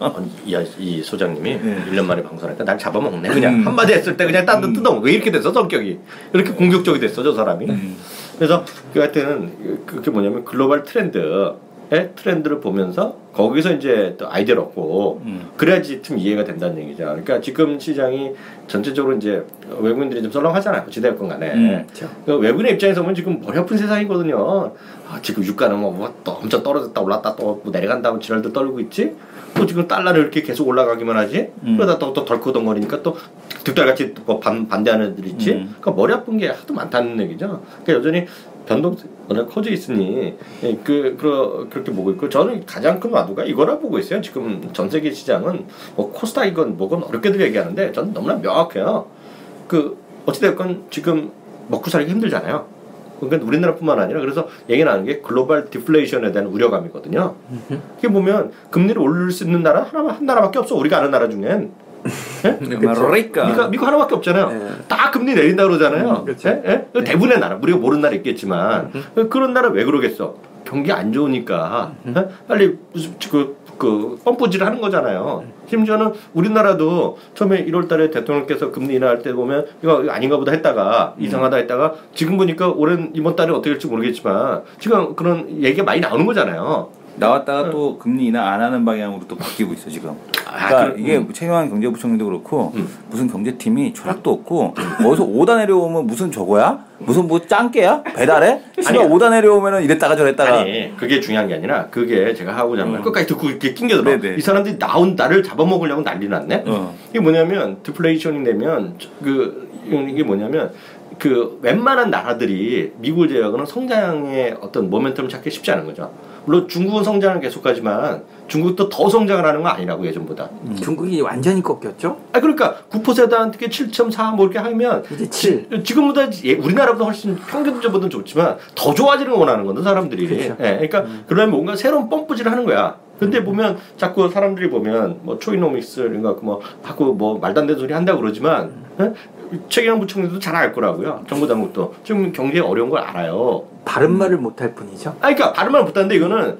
이 소장님이 1년 만에 방송하니까 날 잡아먹네. 그냥 한마디 했을 때 그냥 딴 데 뜯어. 왜 이렇게 됐어 성격이? 이렇게 공격적이 됐어 저 사람이. 그래서 그 하여튼 그게 뭐냐면 글로벌 트렌드를 보면서 거기서 이제 또 아이디어를 얻고 그래야지 좀 이해가 된다는 얘기죠. 그러니까 지금 시장이 전체적으로 이제 외국인들이 좀 썰렁하잖아요. 어찌됐건 간에. 그러니까 외국인의 입장에서 보면 지금 머리 아픈 세상이거든요. 지금 유가는 또 엄청 떨어졌다 올랐다 또 뭐 내려간다 하면 지랄들 떨고 있지. 또 지금 달러는 이렇게 계속 올라가기만 하지. 그러다 또 덜커덩거리니까 또 득달같이 또 반대하는 애들 있지. 그러니까 머리 아픈 게 하도 많다는 얘기죠. 그러니까 여전히 변동성이 워낙 커져 있으니 그렇게 보고 있고 저는 가장 큰 와두가 이거라 보고 있어요. 지금 전 세계 시장은 뭐 코스닥이건 뭐건 어렵게들 얘기하는데 저는 너무나 명확해요. 어찌됐건 지금 먹고 살기 힘들잖아요. 그러니까 우리나라뿐만 아니라 그래서 얘기 나는 게 글로벌 디플레이션에 대한 우려감이거든요. 이게 보면 금리를 올릴 수 있는 나라 한 나라밖에 없어. 우리가 아는 나라 중엔. 네? 미국 하나밖에 없잖아요. 네. 다 금리 내린다 그러잖아요. 네? 대부분의 나라, 우리가 모르는 나라 있겠지만 그런 나라 왜 그러겠어? 경기 안 좋으니까 빨리 펌프질 하는 거잖아요. 심지어는 우리나라도 처음에 1월달에 대통령께서 금리 인하할 때 보면 이거 아닌가 보다 했다가 이상하다 했다가 지금 보니까 이번 달에 어떻게 될지 모르겠지만 지금 그런 얘기가 많이 나오는 거잖아요. 나왔다가 또 금리 인하 안 하는 방향으로 또 바뀌고 있어 지금. 그러니까 이게 최경환 경제부총리도 그렇고 무슨 경제팀이 철학도 없고 어디서 오다 내려오면 무슨 저거야? 무슨 뭐 짱깨야? 배달해? 씨발 오다 내려오면은 이랬다가 저랬다가. 아니 그게 중요한 게 아니라 그게 제가 하고자 하는 말 끝까지 듣고 이렇게 낑겨들어. 이 사람들이 나를 잡아먹으려고 난리 났네. 이게 뭐냐면 디플레이션이 되면 이게 뭐냐면 웬만한 나라들이 미국을 제외하고는 성장의 어떤 모멘텀을 찾기 쉽지 않은 거죠. 물론 중국은 성장을 계속하지만 중국도 더 성장을 하는 건 아니라고 예전보다. 중국이 완전히 꺾였죠? 그러니까 9%한 게 7.4 뭐 이렇게 하면 이제 7. 지금보다 우리나라보다 훨씬 평균적으로는 좋지만 더 좋아지는 거 원하는 건데 사람들이. 그렇죠. 그러니까 그러면 뭔가 새로운 펌프질을 하는 거야. 근데 보면 자꾸 사람들이 보면 뭐 초이노믹스 이런 거 하고 뭐 말도 안 되는 소리 한다고 그러지만 최경환 부총리도 잘 알 거라고요. 정부 당국도 지금 경제에 어려운 걸 알아요. 바른 말을 못할 뿐이죠. 그러니까 바른 말을 못하는데 이거는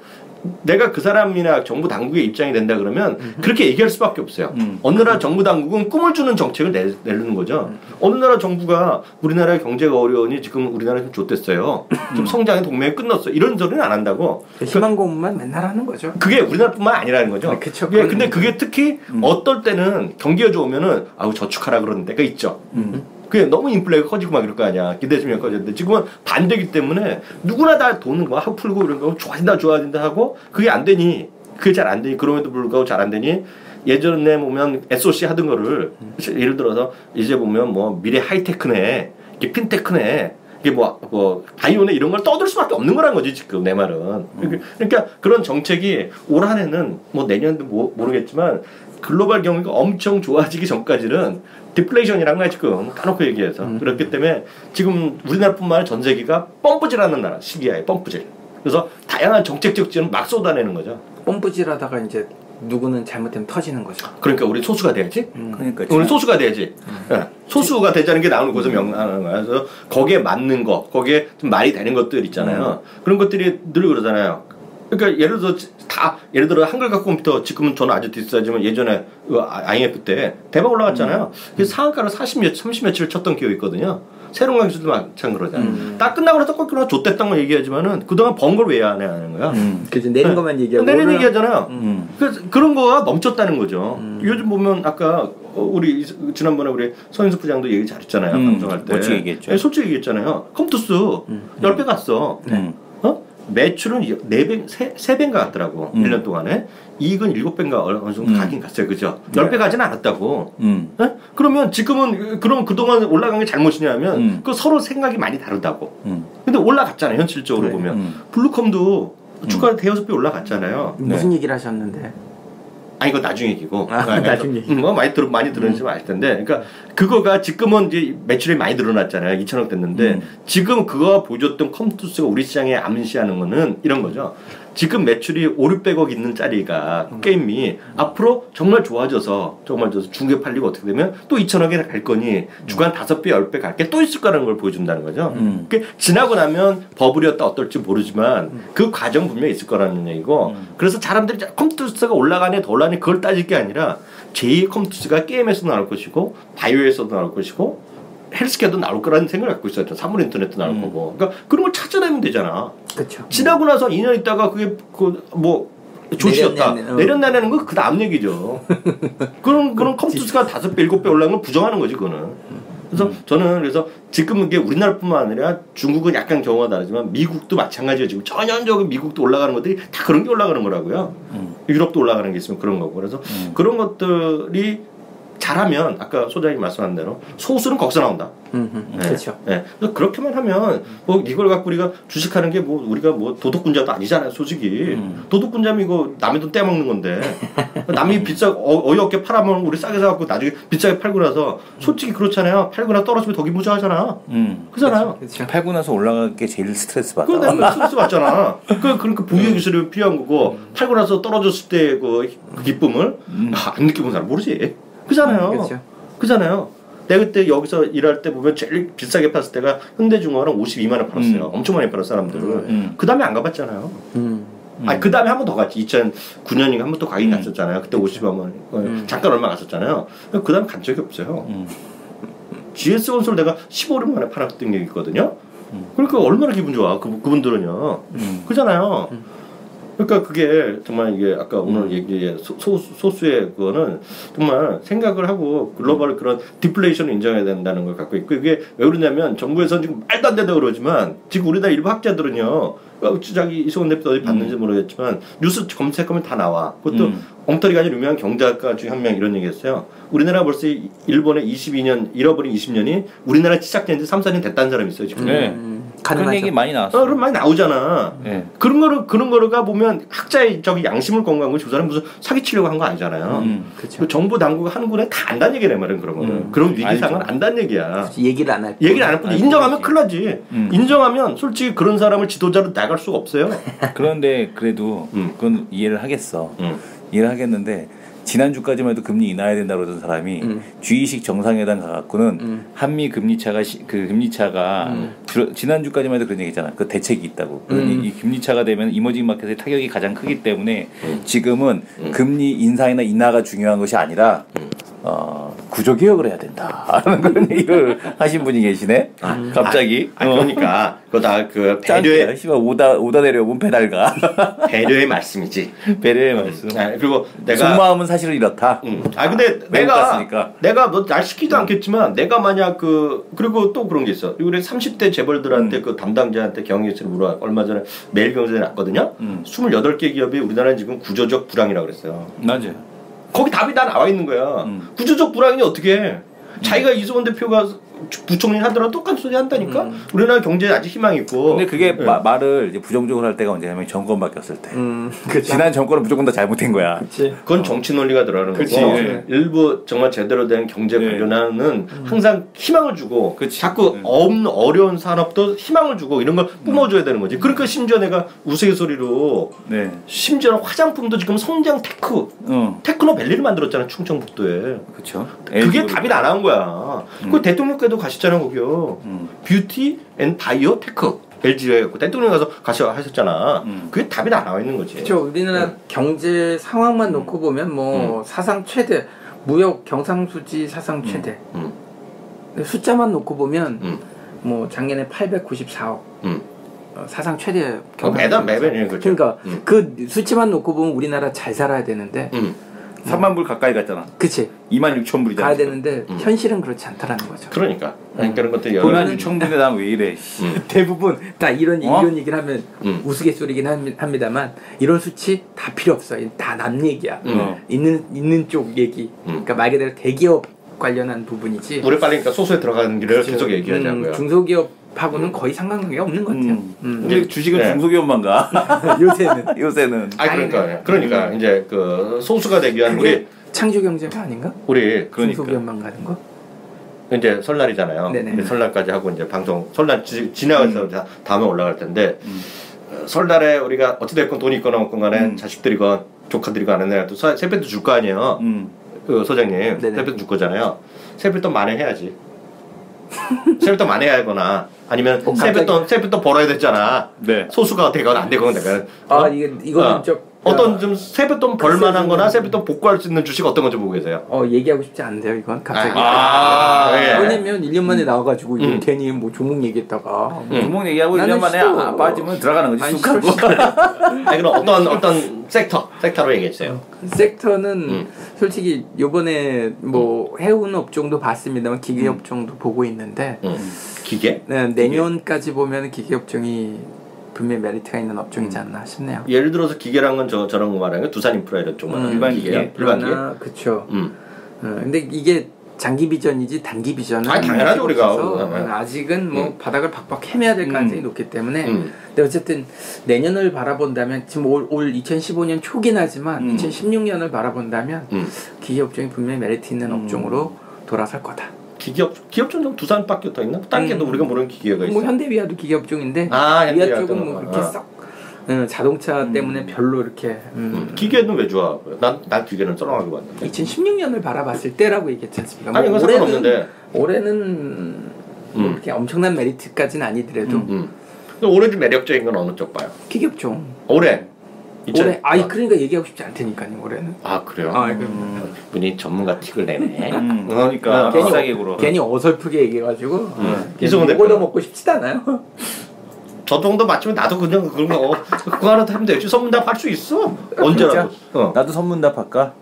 내가 그 사람이나 정부 당국의 입장이 된다 그러면 그렇게 얘기할 수밖에 없어요. 어느 나라 정부 당국은 꿈을 주는 정책을 내는 거죠. 어느 나라 정부가 우리나라의 경제가 어려우니 지금 우리나라 좀 좋댔어요. 지금 성장의 동맹이 끝났어. 이런 소리는 안 한다고. 희망 고문만 맨날 하는 거죠. 그게 우리나라뿐만 아니라는 거죠. 그쵸. 근데 그게 특히 어떨 때는 경기가 좋으면은 저축하라 그러는 데가 있죠. 그게 너무 인플레가 커지고 막 이럴 거 아니야. 기대 수명이 커졌는데 지금은 반대기 때문에 누구나 다 돈을 막 풀고 이런 거 좋아진다 하고 그게 안 되니 그게 잘 안 되니 그럼에도 불구하고 잘 안 되니 예전에 보면 SOC 하던 거를 예를 들어서 이제 보면 뭐 미래 하이테크네 이게 핀테크네 이게 뭐 바이오네 이런 걸 떠들 수밖에 없는 거란 거지 지금 내 말은. 그러니까 그런 정책이 올 한해는 뭐 내년도 모르겠지만 글로벌 경기가 엄청 좋아지기 전까지는 디플레이션이라는 거야 지금 까놓고 얘기해서. 그렇기 때문에 지금 우리나라뿐만 아니라 전 세계가 펌프질하는 나라 시기야. 펌프질. 그래서 다양한 정책적 지원을 막 쏟아내는 거죠. 펌프질하다가 이제 누구는 잘못되면 터지는 거죠. 그러니까 우리 소수가 돼야지. 그러니까 우리 소수가 돼야지. 예. 소수가 되자는 게 나오는 곳을 명하는 거야. 그래서 거기에 맞는 거, 거기에 좀 말이 되는 것들 있잖아요. 그런 것들이 늘 그러잖아요. 그러니까 예를 들어 한글 갖고 컴퓨터 지금은 저는 아주 비싸지만 예전에 IMF 때 대박 올라갔잖아요. 그 상한가를 30며칠을 쳤던 기억이 있거든요. 새로운 강의실도 마찬가지잖아요. 딱 끝나고 나서 꼭 그러나 좆됐다는 걸 얘기하지만 그동안 번 걸 왜 안 하는 거야? 그래서 내린 것만 얘기하고 내린 얘기하잖아요. 그런 거가 멈췄다는 거죠. 요즘 보면 아까 우리 지난번에 우리 서인수 부장도 얘기 잘했잖아요. 방송할 때. 솔직히 얘기했죠. 네, 솔직히 얘기했잖아요. 컴투스 10배 갔어. 매출은 4배, 3배인가 갔더라고. 1년 동안에. 이익은 7배인가 어느 정도 가긴 갔어요. 그죠? 10배 가지는 않았다고. 네? 그러면 지금은 그럼 그동안 올라간 게 잘못이냐면 그 서로 생각이 많이 다르다고. 근데 올라갔잖아요. 현실적으로 보면. 블루컴도 주가 대여섯 배 올라갔잖아요. 무슨 얘기를 하셨는데? 아 이거 나중 얘기고. 나중 얘기. 뭐 많이 들으시면 알 텐데. 그러니까 그거가 지금은 이제 매출이 많이 늘어났잖아요. 2천억 됐는데 지금 그거가 보여줬던 컴투스가 우리 시장에 암시하는 거는 이런 거죠. 지금 매출이 5, 600억 있는 짜리가 게임이 앞으로 정말 좋아져서 중국에 팔리고 어떻게 되면 또 2천억에 갈 거니 주간 5배, 10배 갈 게 또 있을 거라는 걸 보여준다는 거죠. 그게 지나고 나면 버블이었다 어떨지 모르지만 그 과정 분명히 있을 거라는 얘기고 그래서 사람들이 컴투스가 올라가네 더 올라가네 그걸 따질 게 아니라 제2의 컴투스가 게임에서 나올 것이고 바이오에서도 나올 것이고 헬스케어도 나올 거라는 생각을 갖고 있었죠. 사물 인터넷도 나올 거고. 그러니까 그런 걸 찾아내면 되잖아. 그렇죠. 지나고 나서 2년 있다가 그게 뭐 조치였다. 내렸나는 건 그 다음 얘기죠. 그런 컴투스가 5배, 7배 올라간 걸 부정하는 거지 그거는. 그래서 저는 그래서 지금 이게 우리나라뿐만 아니라 중국은 약간 경우가 다르지만 미국도 마찬가지예요. 지금 전형적인 미국도 올라가는 것들이 다 그런 게 올라가는 거라고요. 유럽도 올라가는 게 있으면 그런 거고. 그래서 그런 것들이 잘하면 아까 소장님 말씀한 대로 소수는 거기서 나온다. 네. 그렇죠. 네. 그래서 그렇게만 하면 뭐 이걸 갖고 우리가 주식하는 게 뭐 우리가 뭐 도둑군자도 아니잖아요, 솔직히. 도둑군자면 이거 남의 돈 떼먹는 건데 남이 어이없게 팔아먹으면 우리 싸게 사갖고 나중에 비싸게 팔고 나서 솔직히 그렇잖아요. 팔고 나서 떨어지면 더 기분자하잖아. 그잖아요. 그렇죠. 팔고 나서 올라갈 게 제일 스트레스 받아. 그거 스트레스 받잖아. 그러니까 부의 기술이 필요한 거고 팔고 나서 떨어졌을 때 그 기쁨을 안 느껴본 사람 모르지. 그잖아요. 그렇죠. 그잖아요. 내가 그때 여기서 일할 때 보면 제일 비싸게 팔았을 때가 현대중공업은 52만 원 팔았어요. 엄청 많이 팔았어 사람들을. 그 다음에 안 가봤잖아요. 아니 그 다음에 한 번 더 갔지. 2009년인가 한 번 또 가긴 갔었잖아요. 그때 50만 원. 잠깐 얼마 갔었잖아요. 그 다음에 간 적이 없어요. GS 건설 내가 15년 만에 팔았던 게 있거든요. 그러니까 얼마나 기분 좋아. 그분들은요. 그잖아요. 그러니까 그게 정말 이게 아까 오늘 얘기의 소수의 그거는 정말 생각을 하고 글로벌 그런 디플레이션을 인정해야 된다는 걸 갖고 있고 이게 왜 그러냐면 정부에서는 지금 말도 안 된다고 그러지만 지금 우리나라 일부 학자들은요 자기 이소원 대표 어디 봤는지 모르겠지만 뉴스 검색하면 다 나와. 그것도 엉터리가 아니라 유명한 경제학가 중에 한 명 이런 얘기했어요. 우리나라 벌써 일본의 22년 잃어버린 20년이 우리나라 시작된 지 3, 4년 됐다는 사람이 있어요 지금. 네. 그런 얘기 많이 나왔어. 그럼 많이 나오잖아. 네. 그런 거가 보면 학자의 저기 양심을 건강한 거지. 그 사람 무슨 사기치려고 한 거 아니잖아요. 그렇죠. 정부 당국이 하는 거는 다 안다는 얘기란 말이야 그런 거는. 그런 위기상은 안다는 얘기야. 얘기를 안 할. 얘기를 안 할 뿐 인정하면 큰일 나지. 인정하면 솔직히 그런 사람을 지도자로 나갈 수가 없어요. 그런데 그래도 그건 이해를 하겠어. 이해를 하겠는데. 지난주까지만 해도 금리 인하해야 된다고 그러던 사람이 G20 정상회담 가갖고는 한미 금리차가 지난주까지만 해도 그런 얘기잖아. 그 대책이 있다고. 이 금리차가 되면 이머징 마켓의 타격이 가장 크기 때문에 지금은 금리 인상이나 인하가 중요한 것이 아니라 구조개혁을 해야 된다. 라는 그런 얘기를 하신 분이 계시네. 갑자기. 그러니까 그거 다 그 배려의 오다 내려본 배달가. 배려의 말씀이지. 배려의 말씀. 그리고 내가 속마음은 사실은 이렇다. 근데 내가 너 날 시키지도 않겠지만 내가 만약 그리고 또 그런 게 있어. 우리 30대 재벌들한테 그 담당자한테 경영실을 물어 얼마 전에 매일경제에 났거든요. 28개 기업이 우리나라는 지금 구조적 불황이라고 그랬어요. 맞아요. 거기 답이 다 나와 있는 거야. 구조적 불황이니 어떻게 해? 자기가 이소원 대표가 부총리 하더라도 똑같은 소리 한다니까. 우리나라 경제 아직 희망이 있고. 근데 그게 말을 이제 부정적으로 할 때가 언제냐면 정권 바뀌었을 때. 지난 정권은 무조건 다 잘못된 거야. 그건 정치 논리가 들어가는 거고. 일부 정말 제대로 된 경제 관련하는 항상 희망을 주고 자꾸 어려운 산업도 희망을 주고 이런 걸 뿜어줘야 되는 거지. 그러니까 심지어 내가 우스갯소리로 심지어 화장품도 지금 성장 테크노밸리를 만들었잖아 충청북도에. 그렇죠. 그게 답이 안 나온 거야. 그 대통령께도 가셨잖아 거기요. 뷰티 앤 바이오 테크. LG에 대통령 가서 하셨잖아. 그게 답이 안 나와 있는 거지. 그렇죠. 우리나라 경제 상황만 놓고 보면 뭐 사상 최대 무역 경상수지 사상 최대. 근데 숫자만 놓고 보면 뭐 작년에 894억. 사상 최대 매번 그렇죠. 그러니까 그 수치만 놓고 보면 우리나라 잘 살아야 되는데 3만 불 가까이 갔잖아. 그치. 26,000불이잖아. 가야 되는데 현실은 그렇지 않다라는 거죠. 그러니까 그런 것들 여러 26,000불인데 난 왜 이래. 대부분 다 이런 얘기를 하면 우스갯소리긴 합니다만 이런 수치 다 필요 없어. 다 남 얘기야. 있는 쪽 얘기. 그러니까 말 그대로 대기업 관련한 부분이지. 우리 빨리 그러니까 소수에 들어가는 길을 계속 얘기하자고요. 중소기업하고는 거의 상관관계가 없는 것 같아요. 근데 주식은 중소기업만 가. 요새는. 그러니까 이제 그 소수가 되기 위한 우리 창조 경제가 아닌가? 우리 중소기업만 가는 거? 이제 설날이잖아요. 설날까지 하고 이제 방송 설날 지나가서 다음에 올라갈 텐데 설날에 우리가 어찌됐건 돈이 있거나 없건 간에 자식들이건 조카들이건 아는 애한테 세뱃돈 줄 거 아니에요. 그 소장님 세뱃돈 줄 거잖아요. 세뱃돈 만회해야지. 세뱃돈 만회하거나 아니면 세뱃돈 벌어야 됐잖아. 소수가 되거나 안 되거나 내가 이거는 어떤 좀 세뱃돈 벌만한 거나 세뱃돈 복구할 수 있는 주식 어떤 거 좀 보고 계세요? 얘기하고 싶지 않은데요 이건 갑자기. 왜냐면 1년 만에 나와가지고 괜히 뭐 종목 얘기했다가 종목 얘기하고 1년 만에 빠지면 들어가는 거지. 그럼 어떤 섹터로 얘기해주세요. 섹터는 솔직히 요번에 뭐 해운 업종도 봤습니다만 기계 업종도 보고 있는데 기계? 네, 내년까지 보면 기계 업종이 분명히 메리트가 있는 업종이지 않나 싶네요. 예를 들어서 기계란 건 저런 거 말하는 거 두산 인프라 이런 쪽만 일반 기계? 일반 기계? 그렇죠. 근데 이게 장기 비전이지 단기 비전은 당연하죠 우리가 아직은 뭐 바닥을 박박 헤매야 될 가능성이 높기 때문에 근데 어쨌든 내년을 바라본다면 지금 올 2015년 초긴 하지만 2016년을 바라본다면 기계 업종이 분명히 메리트 있는 업종으로 돌아설 거다. 기업종 두산밖에 더 있나? 딴 게도 우리가 모르는 기계가 있어. 뭐 현대위아도 기계 업종인데 위아 쪽은 뭐 그렇게 썩 자동차 때문에 별로 이렇게 기계는 왜 좋아? 난 기계는 썰렁하게 봤는데 2016년을 바라봤을 때라고 얘기했지 않습니까? 아니 이건 상관없는데 올해는 뭐 그렇게 엄청난 메리트까지는 아니더라도 올해 좀 매력적인 건 어느 쪽 봐요? 기계 업종 올해 그러니까 얘기하고 싶지 않다니까요 올해는. 그래요? 분이 전문가 틱을 내네. 그러니까 괜히 어설프게 얘기해가지고 이승훈 대표 먹고 싶지도 않아요. 저 정도 맞추면 나도 그냥 그런 거 그거 하나 하면 되지. 선문답 할 수 있어. 언제라도. 나도 선문답 할까?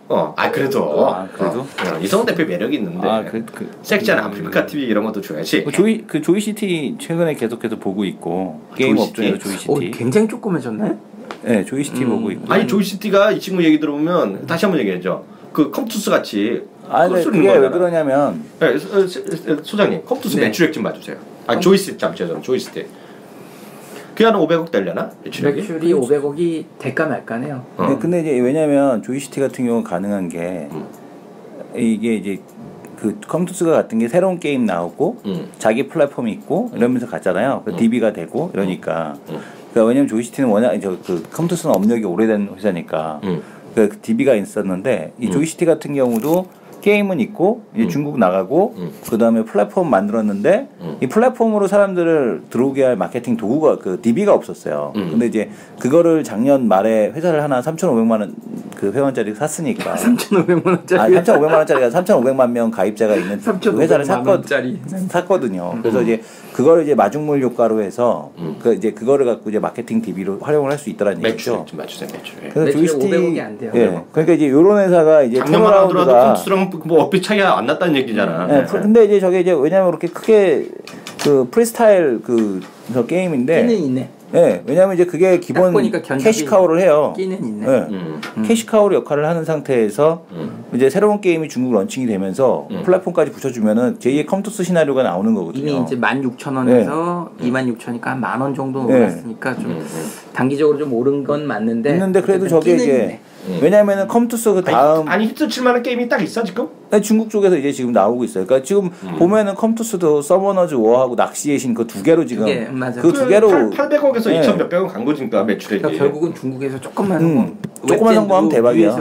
그래도. 그래도. 이성훈 대표 매력이 있는데. 섹션 아프리카 TV 이런 것도 줘야지. 조이시티 최근에 계속해서 보고 있고 게임 업종에서 조이시티. 굉장히 조그매졌나요? 네, 조이시티 보고 있고. 아니 조이시티가 이 친구 얘기 들어보면 다시 한번 얘기해줘. 그 컴투스 같이. 그게 왜 그러냐면. 소장님 컴투스 매출액 좀 봐주세요. 조이시티 조이시티. 그게 한 500억 되려나? 매출이 500억이 될까 말까네요. 근데 이제 왜냐면 조이시티 같은 경우 가능한 게 이게 이제 그 컴투스가 같은 게 새로운 게임 나오고 자기 플랫폼이 있고 이러면서 갔잖아요. DB가 되고 이러니까. 그러니까 왜냐면 조이시티는 워낙 그 컴투스는 업력이 오래된 회사니까 그 DB가 있었는데 이 조이시티 같은 경우도 게임은 있고 이제 중국 나가고 그 다음에 플랫폼 만들었는데 이 플랫폼으로 사람들을 들어오게 할 마케팅 도구가 그 DB가 없었어요. 근데 이제 그거를 작년 말에 회사를 하나 3,500만 원 그 회원짜리 샀으니까 3,500만 원짜리 3,500만 원짜리가 3,500만 명 가입자가 있는 그 회사를 샀거든요. 그래서 이제 그거를 이제 마중물 효과로 해서 그 이제 그거를 갖고 이제 마케팅 DB로 활용을 할 수 있다라는 얘기죠. 매출. 그래서 조이시티 500억이 안 돼요. 그러니까 이제 이런 회사가 이제 작년만 하더라도 컴투스랑 뭐 업비 차이가 안 났다는 얘기잖아. 근데 이제 저게 이제 왜냐면 그렇게 크게 그 프리스타일 그 게임인데 네, 왜냐하면 이제 그게 기본 캐시카우를 해요. 끼는 있네. 네. 캐시카우 역할을 하는 상태에서 이제 새로운 게임이 중국 런칭이 되면서 플랫폼까지 붙여주면은 제2의 컴투스 시나리오가 나오는 거거든요. 이미 이제 16,000원에서 26,000원이니까 한 10,000원 정도 올랐으니까 좀 단기적으로 좀 오른 건 맞는데. 있는데 그래도 저게 이제 왜냐면은 컴투스 그 다음 아니 히트 칠만한 게임이 딱 있어 지금? 중국 쪽에서 이제 지금 나오고 있어요. 그러니까 지금 보면은 컴투스도 서머너즈 워하고 낚시의 신 그 두 개로 지금 그 두 개로 800억에서 2천 몇백억 간 거니까 매출액이. 그러니까 결국은 중국에서 조금만 조금만 성공하면 대박이야.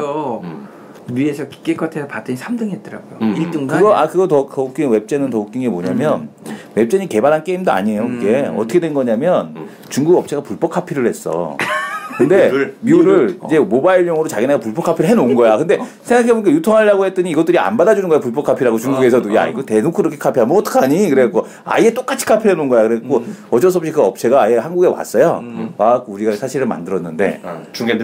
위에서 기껏해서 봤더니 3등 했더라고요. 1등도 그거 더 웃긴 웹젠은 더 웃긴 게 뭐냐면 웹젠이 개발한 게임도 아니에요. 그게 어떻게 된 거냐면 중국 업체가 불법 카피를 했어. 근데 뮤를 이제 모바일용으로 자기네가 불법 카피를 해놓은 거야. 근데 생각해보니까 유통하려고 했더니 이것들이 안 받아주는 거야. 불법 카피라고 중국에서도. 야 이거 대놓고 그렇게 카피하면 어떡하니? 그래갖고 아예 똑같이 카피해놓은 거야. 그래갖고 어쩔 수 없이 그 업체가 아예 한국에 왔어요. 와갖고 우리가 사실을 만들었는데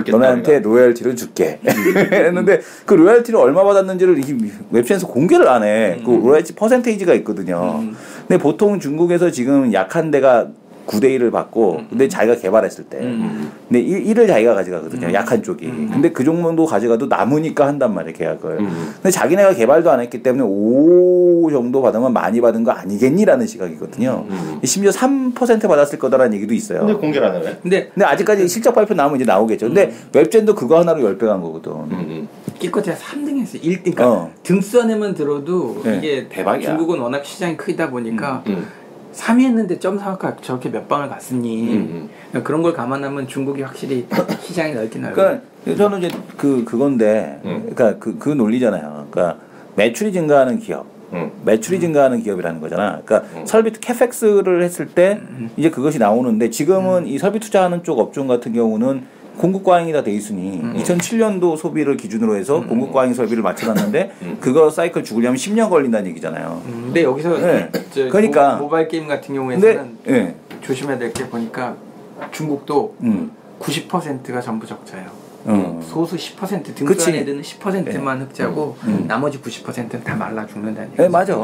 너네한테 로열티를 줄게. 했는데 그 로열티를 얼마 받았는지를 이 웹툰에서 공개를 안 해. 그 로열티 퍼센테이지가 있거든요. 근데 보통 중국에서 지금 약한 데가 9대1을 받고 근데 자기가 개발했을 때 근데 1을 자기가 가져가거든요. 약한 쪽이. 근데 그 정도 가져가도 남으니까 한단 말이에요. 계약을. 근데 자기네가 개발도 안 했기 때문에 5 정도 받으면 많이 받은 거 아니겠니라는 시각이거든요. 심지어 3% 받았을 거다라는 얘기도 있어요. 근데 공개를 안 해. 근데 아직까지 실적 발표 나오면 이제 나오겠죠. 근데 웹젠도 그거 하나로 10배 간 거거든. 기껏해야 3등 했어. 1등. 그러니까 등수안에만 들어도 이게 대박이야. 중국은 워낙 시장이 크다 보니까 3위 했는데 점 사각가 저렇게 몇 방을 갔으니 그런 걸 감안하면 중국이 확실히 시장이 넓긴 넓어요. 그러니까 저는 이제 그건데 그러니까 그 논리잖아요. 그러니까 매출이 증가하는 기업, 매출이 증가하는 기업이라는 거잖아. 그러니까 설비 캐펙스를 했을 때 이제 그것이 나오는데 지금은 이 설비 투자하는 쪽 업종 같은 경우는 공급 과잉이 다 돼 있으니 2007년도 소비를 기준으로 해서 공급 과잉 설비를 맞춰놨는데 그거 사이클 죽으려면 10년 걸린다는 얘기잖아요. 근데 여기서 그러니까 모바일 게임 같은 경우에는 조심해야 될 게 보니까 중국도 90%가 전부 적자예요. 소수 10% 등수한 애들은 10%만 흑자고 나머지 90%는 다 말라 죽는다는 얘기죠. 네, 맞아.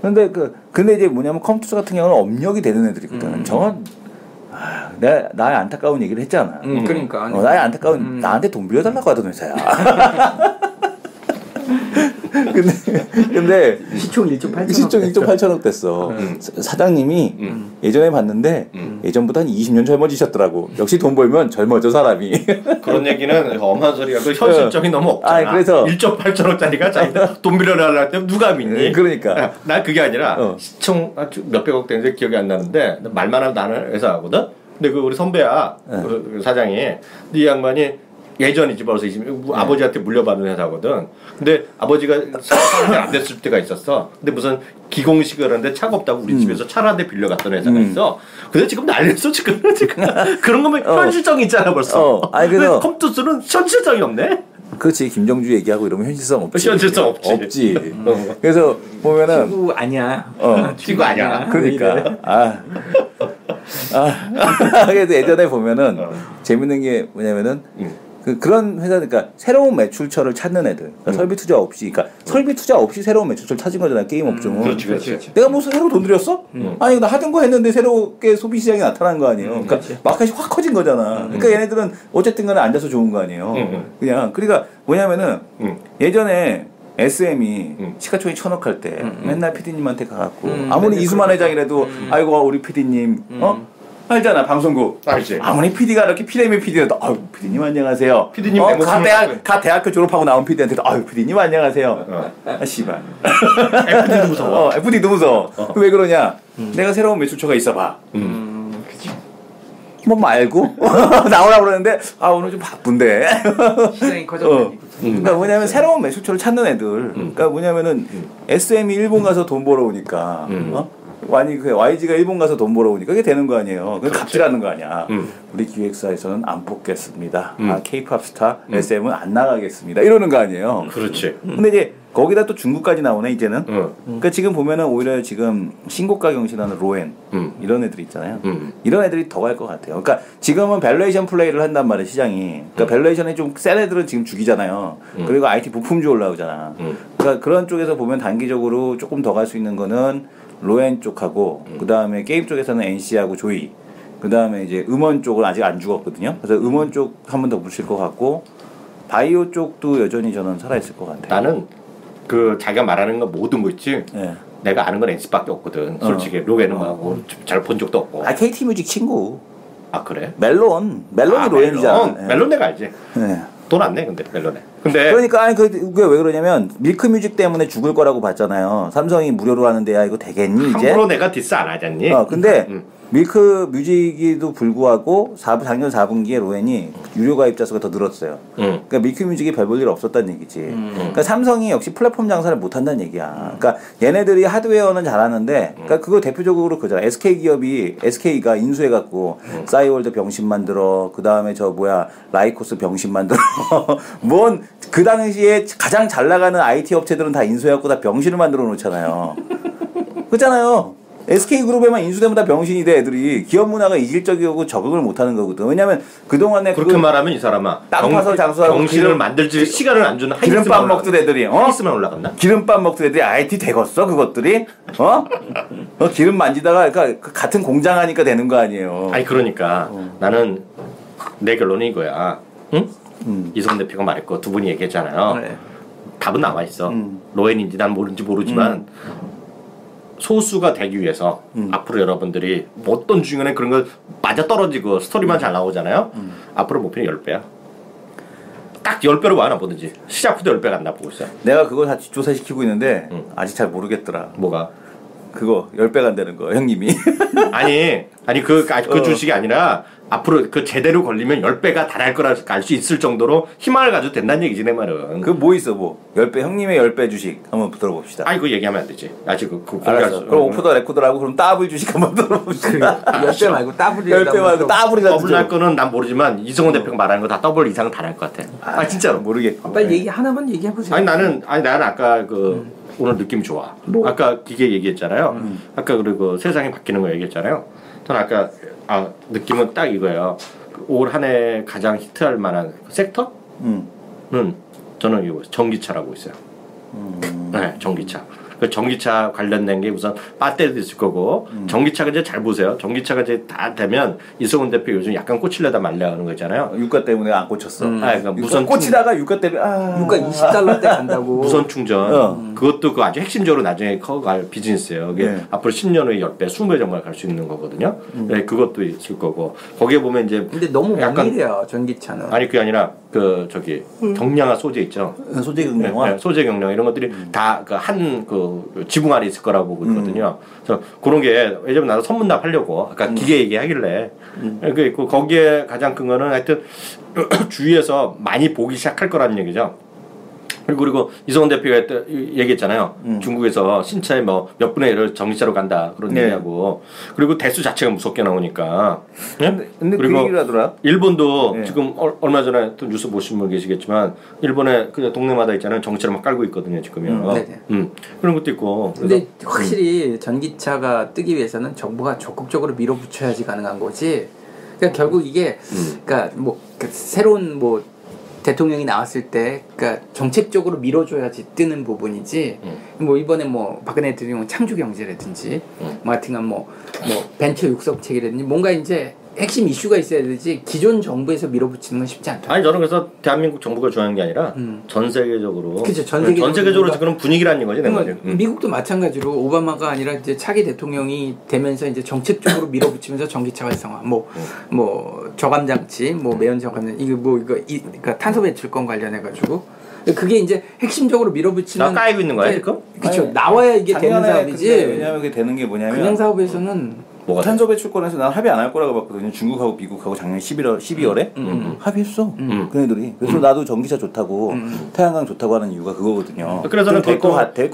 근데 이제 뭐냐면 컴퓨터 같은 경우는 업력이 되는 애들이거든. 저건 내가 나의 안타까운 얘기를 했잖아. 그러니까 나의 안타까운 나한테 돈 빌려달라고 하던 회사야. 근데 시총 1조 8천억 시총 1조 8천억 됐어. 사장님이 예전에 봤는데 예전보다 한 20년 젊어지셨더라고. 역시 돈 벌면 젊어져 사람이. 그런 얘기는 엄한 소리가 그 현실적이 너무 없잖아. 그래서 1조 8천억짜리가 자기가 돈 빌려달라고 할 때 누가 믿니? 그러니까 난 그게 아니라 시총 몇백억 되는데 기억이 안 나는데 말만 하면 나는 회사거든. 근데 그 우리 선배야 그 사장이. 근데 이 양반이 예전이지 벌써 아버지한테 물려받은 회사거든. 근데 아버지가 사업이 안 됐을 때가 있었어. 근데 무슨 기공식을 하는데 차가 없다고 우리 집에서 차를 한 대 빌려갔던 회사가 있어. 근데 지금 난리났어 지금. 그런 거면 현실성이 있잖아 벌써. 아니 그래서 컴투스는 현실성이 없네. 그렇지. 김정주 얘기하고 이러면 현실성 없지. 현실성 없지. 그래서 보면은 친구 아니야. 친구 아니야. 그러니까 그래도 예전에 보면은 재밌는 게 뭐냐면은 그런 회사, 그러니까 새로운 매출처를 찾는 애들, 그러니까 설비 투자 없이, 그러니까 설비 투자 없이 새로운 매출처를 찾은 거잖아 게임 업종은. 그렇지. 내가 무슨 새로 돈 들였어? 아니 나 하던 거 했는데 새롭게 소비 시장이 나타난 거 아니에요. 그러니까 마켓이 확 커진 거잖아. 그러니까 얘네들은 어쨌든간에 앉아서 좋은 거 아니에요. 그냥 그러니까 뭐냐면은 예전에 SM이 시가총액 1,000억 할 때 맨날 PD님한테 가갖고 아무리 이수만 회장이라도 아이고 우리 PD님 알잖아 방송국. 알지. 아무리 PD가 이렇게 피레미 PD라도 아유 PD님 안녕하세요. PD님 가 대학교 졸업하고 나온 PD한테도 아유 PD님 안녕하세요. 씨발. FD도 무서워. FD도 무서워. 왜 그러냐? 내가 새로운 매출처가 있어봐. 그치. 뭐 말고 나오라 그러는데 오늘 좀 바쁜데. 시장이 커졌다니. 그러니까 뭐냐면 새로운 매출처를 찾는 애들. 그러니까 뭐냐면은 SM이 일본 가서 돈 벌어오니까. 아니 그 YG가 일본 가서 돈 벌어오니까 그게 되는 거 아니에요. 그게 갑질하는 거 아니야. 우리 기획사에서는 안 뽑겠습니다. K-pop 스타 SM은 안 나가겠습니다. 이러는 거 아니에요. 그렇지. 근데 이제 거기다 또 중국까지 나오네 이제는. 그러니까 지금 보면은 오히려 지금 신고가 경신하는 로엔 이런 애들이 있잖아요. 이런 애들이 더 갈 것 같아요. 그러니까 지금은 밸류에이션 플레이를 한단 말이에요 시장이. 그러니까 밸류에이션이 좀 센 애들은 지금 죽이잖아요. 그리고 IT 부품주 올라오잖아. 그러니까 그런 쪽에서 보면 단기적으로 조금 더 갈 수 있는 거는 로엔 쪽하고 그 다음에 게임 쪽에서는 NC하고 조이 그 다음에 이제 음원 쪽은 아직 안 죽었거든요. 그래서 음원 쪽 한 번 더 붙일 것 같고 바이오 쪽도 여전히 저는 살아있을 것 같아요. 나는 그 자기가 말하는 거 모든 거 있지. 네. 내가 아는 건 NC밖에 없거든. 솔직히 로에는 뭐 잘 본 적도 없고. 아 KT 뮤직 친구. 아 그래? 멜론이 로엔이잖아. 멜론 내가 알지. 네. 돈 안 내 근데 멜론에. 근데 그러니까 아니 그게 왜 그러냐면 밀크뮤직 때문에 죽을 거라고 봤잖아요. 삼성이 무료로 하는데 야 이거 되겠니 이제? 함부로 내가 디스 안 하잖니. 근데 밀크뮤직에도 불구하고 작년 4분기에 로엔이 유료 가입자 수가 더 늘었어요. 그러니까 밀크뮤직이 별 볼 일 없었다는 얘기지. 그러니까 삼성이 역시 플랫폼 장사를 못 한다는 얘기야. 그러니까 얘네들이 하드웨어는 잘하는데, 그러니까 그거 대표적으로 그잖아. SK 기업이 SK가 인수해갖고 싸이월드 병신 만들어. 그 다음에 저 뭐야 라이코스 병신 만들어. 뭔 그 당시에 가장 잘 나가는 IT 업체들은 다 인수해갖고 다 병신을 만들어 놓잖아요. 그렇잖아요. SK그룹에만 인수되면 다 병신이 돼 애들이. 기업 문화가 이질적이고 적응을 못하는 거거든. 왜냐면 그동안에 그렇게 말하면 이 사람아 땅 파서 장수하고 병신을 만들지 시간을 안 주는 기름밥 먹던 애들이 하이스만 올라갔나? 기름밥 먹던 애들이 IT 되겠어 그것들이? 기름 만지다가 그러니까 같은 공장 하니까 되는 거 아니에요. 아니 그러니까 나는 내 결론이 이거야. 응? 이성훈 대표가 말했고 두 분이 얘기했잖아요. 네. 답은 남아 있어. 로엔인지 난 모르는지 모르지만 소수가 되기 위해서 앞으로 여러분들이 어떤 중간에 그런 거 맞아 떨어지고 스토리만 잘 나오잖아요. 앞으로 목표는 10배야. 딱 10배로 와 나보든지 시작부터 10배가 안 나보고 있어요. 내가 그걸 다 뒷조사시키고 있는데 아직 잘 모르겠더라. 뭐가? 그거 10배가 안 되는 거 형님이. 아니 그 주식이 아니라 앞으로 그 제대로 걸리면 10배가 달할 거라 알 수 있을 정도로 희망을 가져도 된다는 얘기지 내 말은. 그 뭐 있어 뭐 10배 형님의 10배 주식 한번 들어봅시다. 아니 그거 얘기하면 안 되지. 아직 그 알았어. 그럼 오프 더 레코드라고 그럼 더블 주식 한번 들어봅시다. 10배 말고 더블이 10배 말고 더블이라도 더블 할 거는 난 모르지만 이성훈 대표가 말하는 거 다 더블 이상은 달할 것 같아. 아 진짜로 모르겠고. 빨리 얘기 하나만 얘기해 보세요. 나는 아까 오늘 느낌이 좋아. 뭐? 아까 기계 얘기했잖아요. 아까 그리고 세상이 바뀌는 거 얘기했잖아요. 저는 아까 느낌은 딱 이거예요. 올 한 해 가장 히트할 만한 섹터는 저는 이거 전기차라고 있어요. 네, 전기차. 그 전기차 관련된 게 우선 배터리도 있을 거고 전기차가 이제 잘 보세요. 전기차가 이제 다 되면 이성훈 대표 요즘 약간 꽂히려다 말려 하는 거 있잖아요. 유가 때문에 안 꽂혔어. 그러니까 무선 꽂히다가 유가 때문에 유가 20달러 때 간다고. 무선 충전 그것도 그 아주 핵심적으로 나중에 커갈 비즈니스예요. 이게 네. 앞으로 10년 후에 10배, 20배 정말 갈 수 있는 거거든요. 네, 그것도 있을 거고 거기에 보면 이제 근데 너무 약간 원일이야 전기차는. 아니 그게 아니라 그 저기 경량화 소재 있죠. 소재 경량화. 네, 소재 경량 이런 것들이 다 그 한 그 지붕 아래 있을 거라고 보고 있거든요. 그래서 그런 게 예전에 나도 선문답 하려고 아까 기계 얘기하길래 그 있고 거기에 가장 큰 거는 하여튼 주위에서 많이 보기 시작할 거라는 얘기죠. 그리고 이성훈 대표가 얘기했잖아요. 중국에서 신차에 뭐 몇 분의 1을 전기차로 간다 그런 얘기하고 그리고 대수 자체가 무섭게 나오니까. 근데 그리고 그 얘기를 하더라. 일본도 지금 얼마 전에 또 뉴스 보신 분 계시겠지만 일본에 그 동네마다 있잖아요. 전기차를 막 깔고 있거든요 지금요. 그런 것도 있고. 근데 확실히 전기차가 뜨기 위해서는 정부가 적극적으로 밀어붙여야지 가능한 거지. 그러니까 결국 이게 그러니까 뭐 새로운 뭐 대통령이 나왔을 때, 그러니까 정책적으로 밀어줘야지 뜨는 부분이지. 뭐 이번에 뭐 박근혜 대통령 창조 경제라든지, 뭐 하여튼간 뭐 벤처 육성책이라든지 뭔가 이제 핵심 이슈가 있어야 되지. 기존 정부에서 밀어붙이는 건 쉽지 않다. 아니 저는 그래서 대한민국 정부가 좋아하는 게 아니라 전 세계적으로. 그렇죠. 전 세계적으로 그런 분위기라는 거지 내 말이에요. 미국도 마찬가지로 오바마가 아니라 이제 차기 대통령이 되면서 이제 정책적으로 밀어붙이면서 전기차 활성화, 뭐 저감 장치, 뭐 매연 저감 그러니까 탄소 배출권 관련해 가지고 그게 이제 핵심적으로 밀어붙이는. 나 까이고 있는 거야 지금? 그렇죠. 나와야 이게 되는 사업이지. 왜냐하면 그게 되는 게 뭐냐면 그냥 사업에서는. 탄소 배출권에서 난 합의 안 할 거라고 봤거든요. 중국하고 미국하고 작년 12월에 합의했어. 그네들이. 그래서 나도 전기차 좋다고 태양광 좋다고 하는 이유가 그거거든요. 그래서는 될 것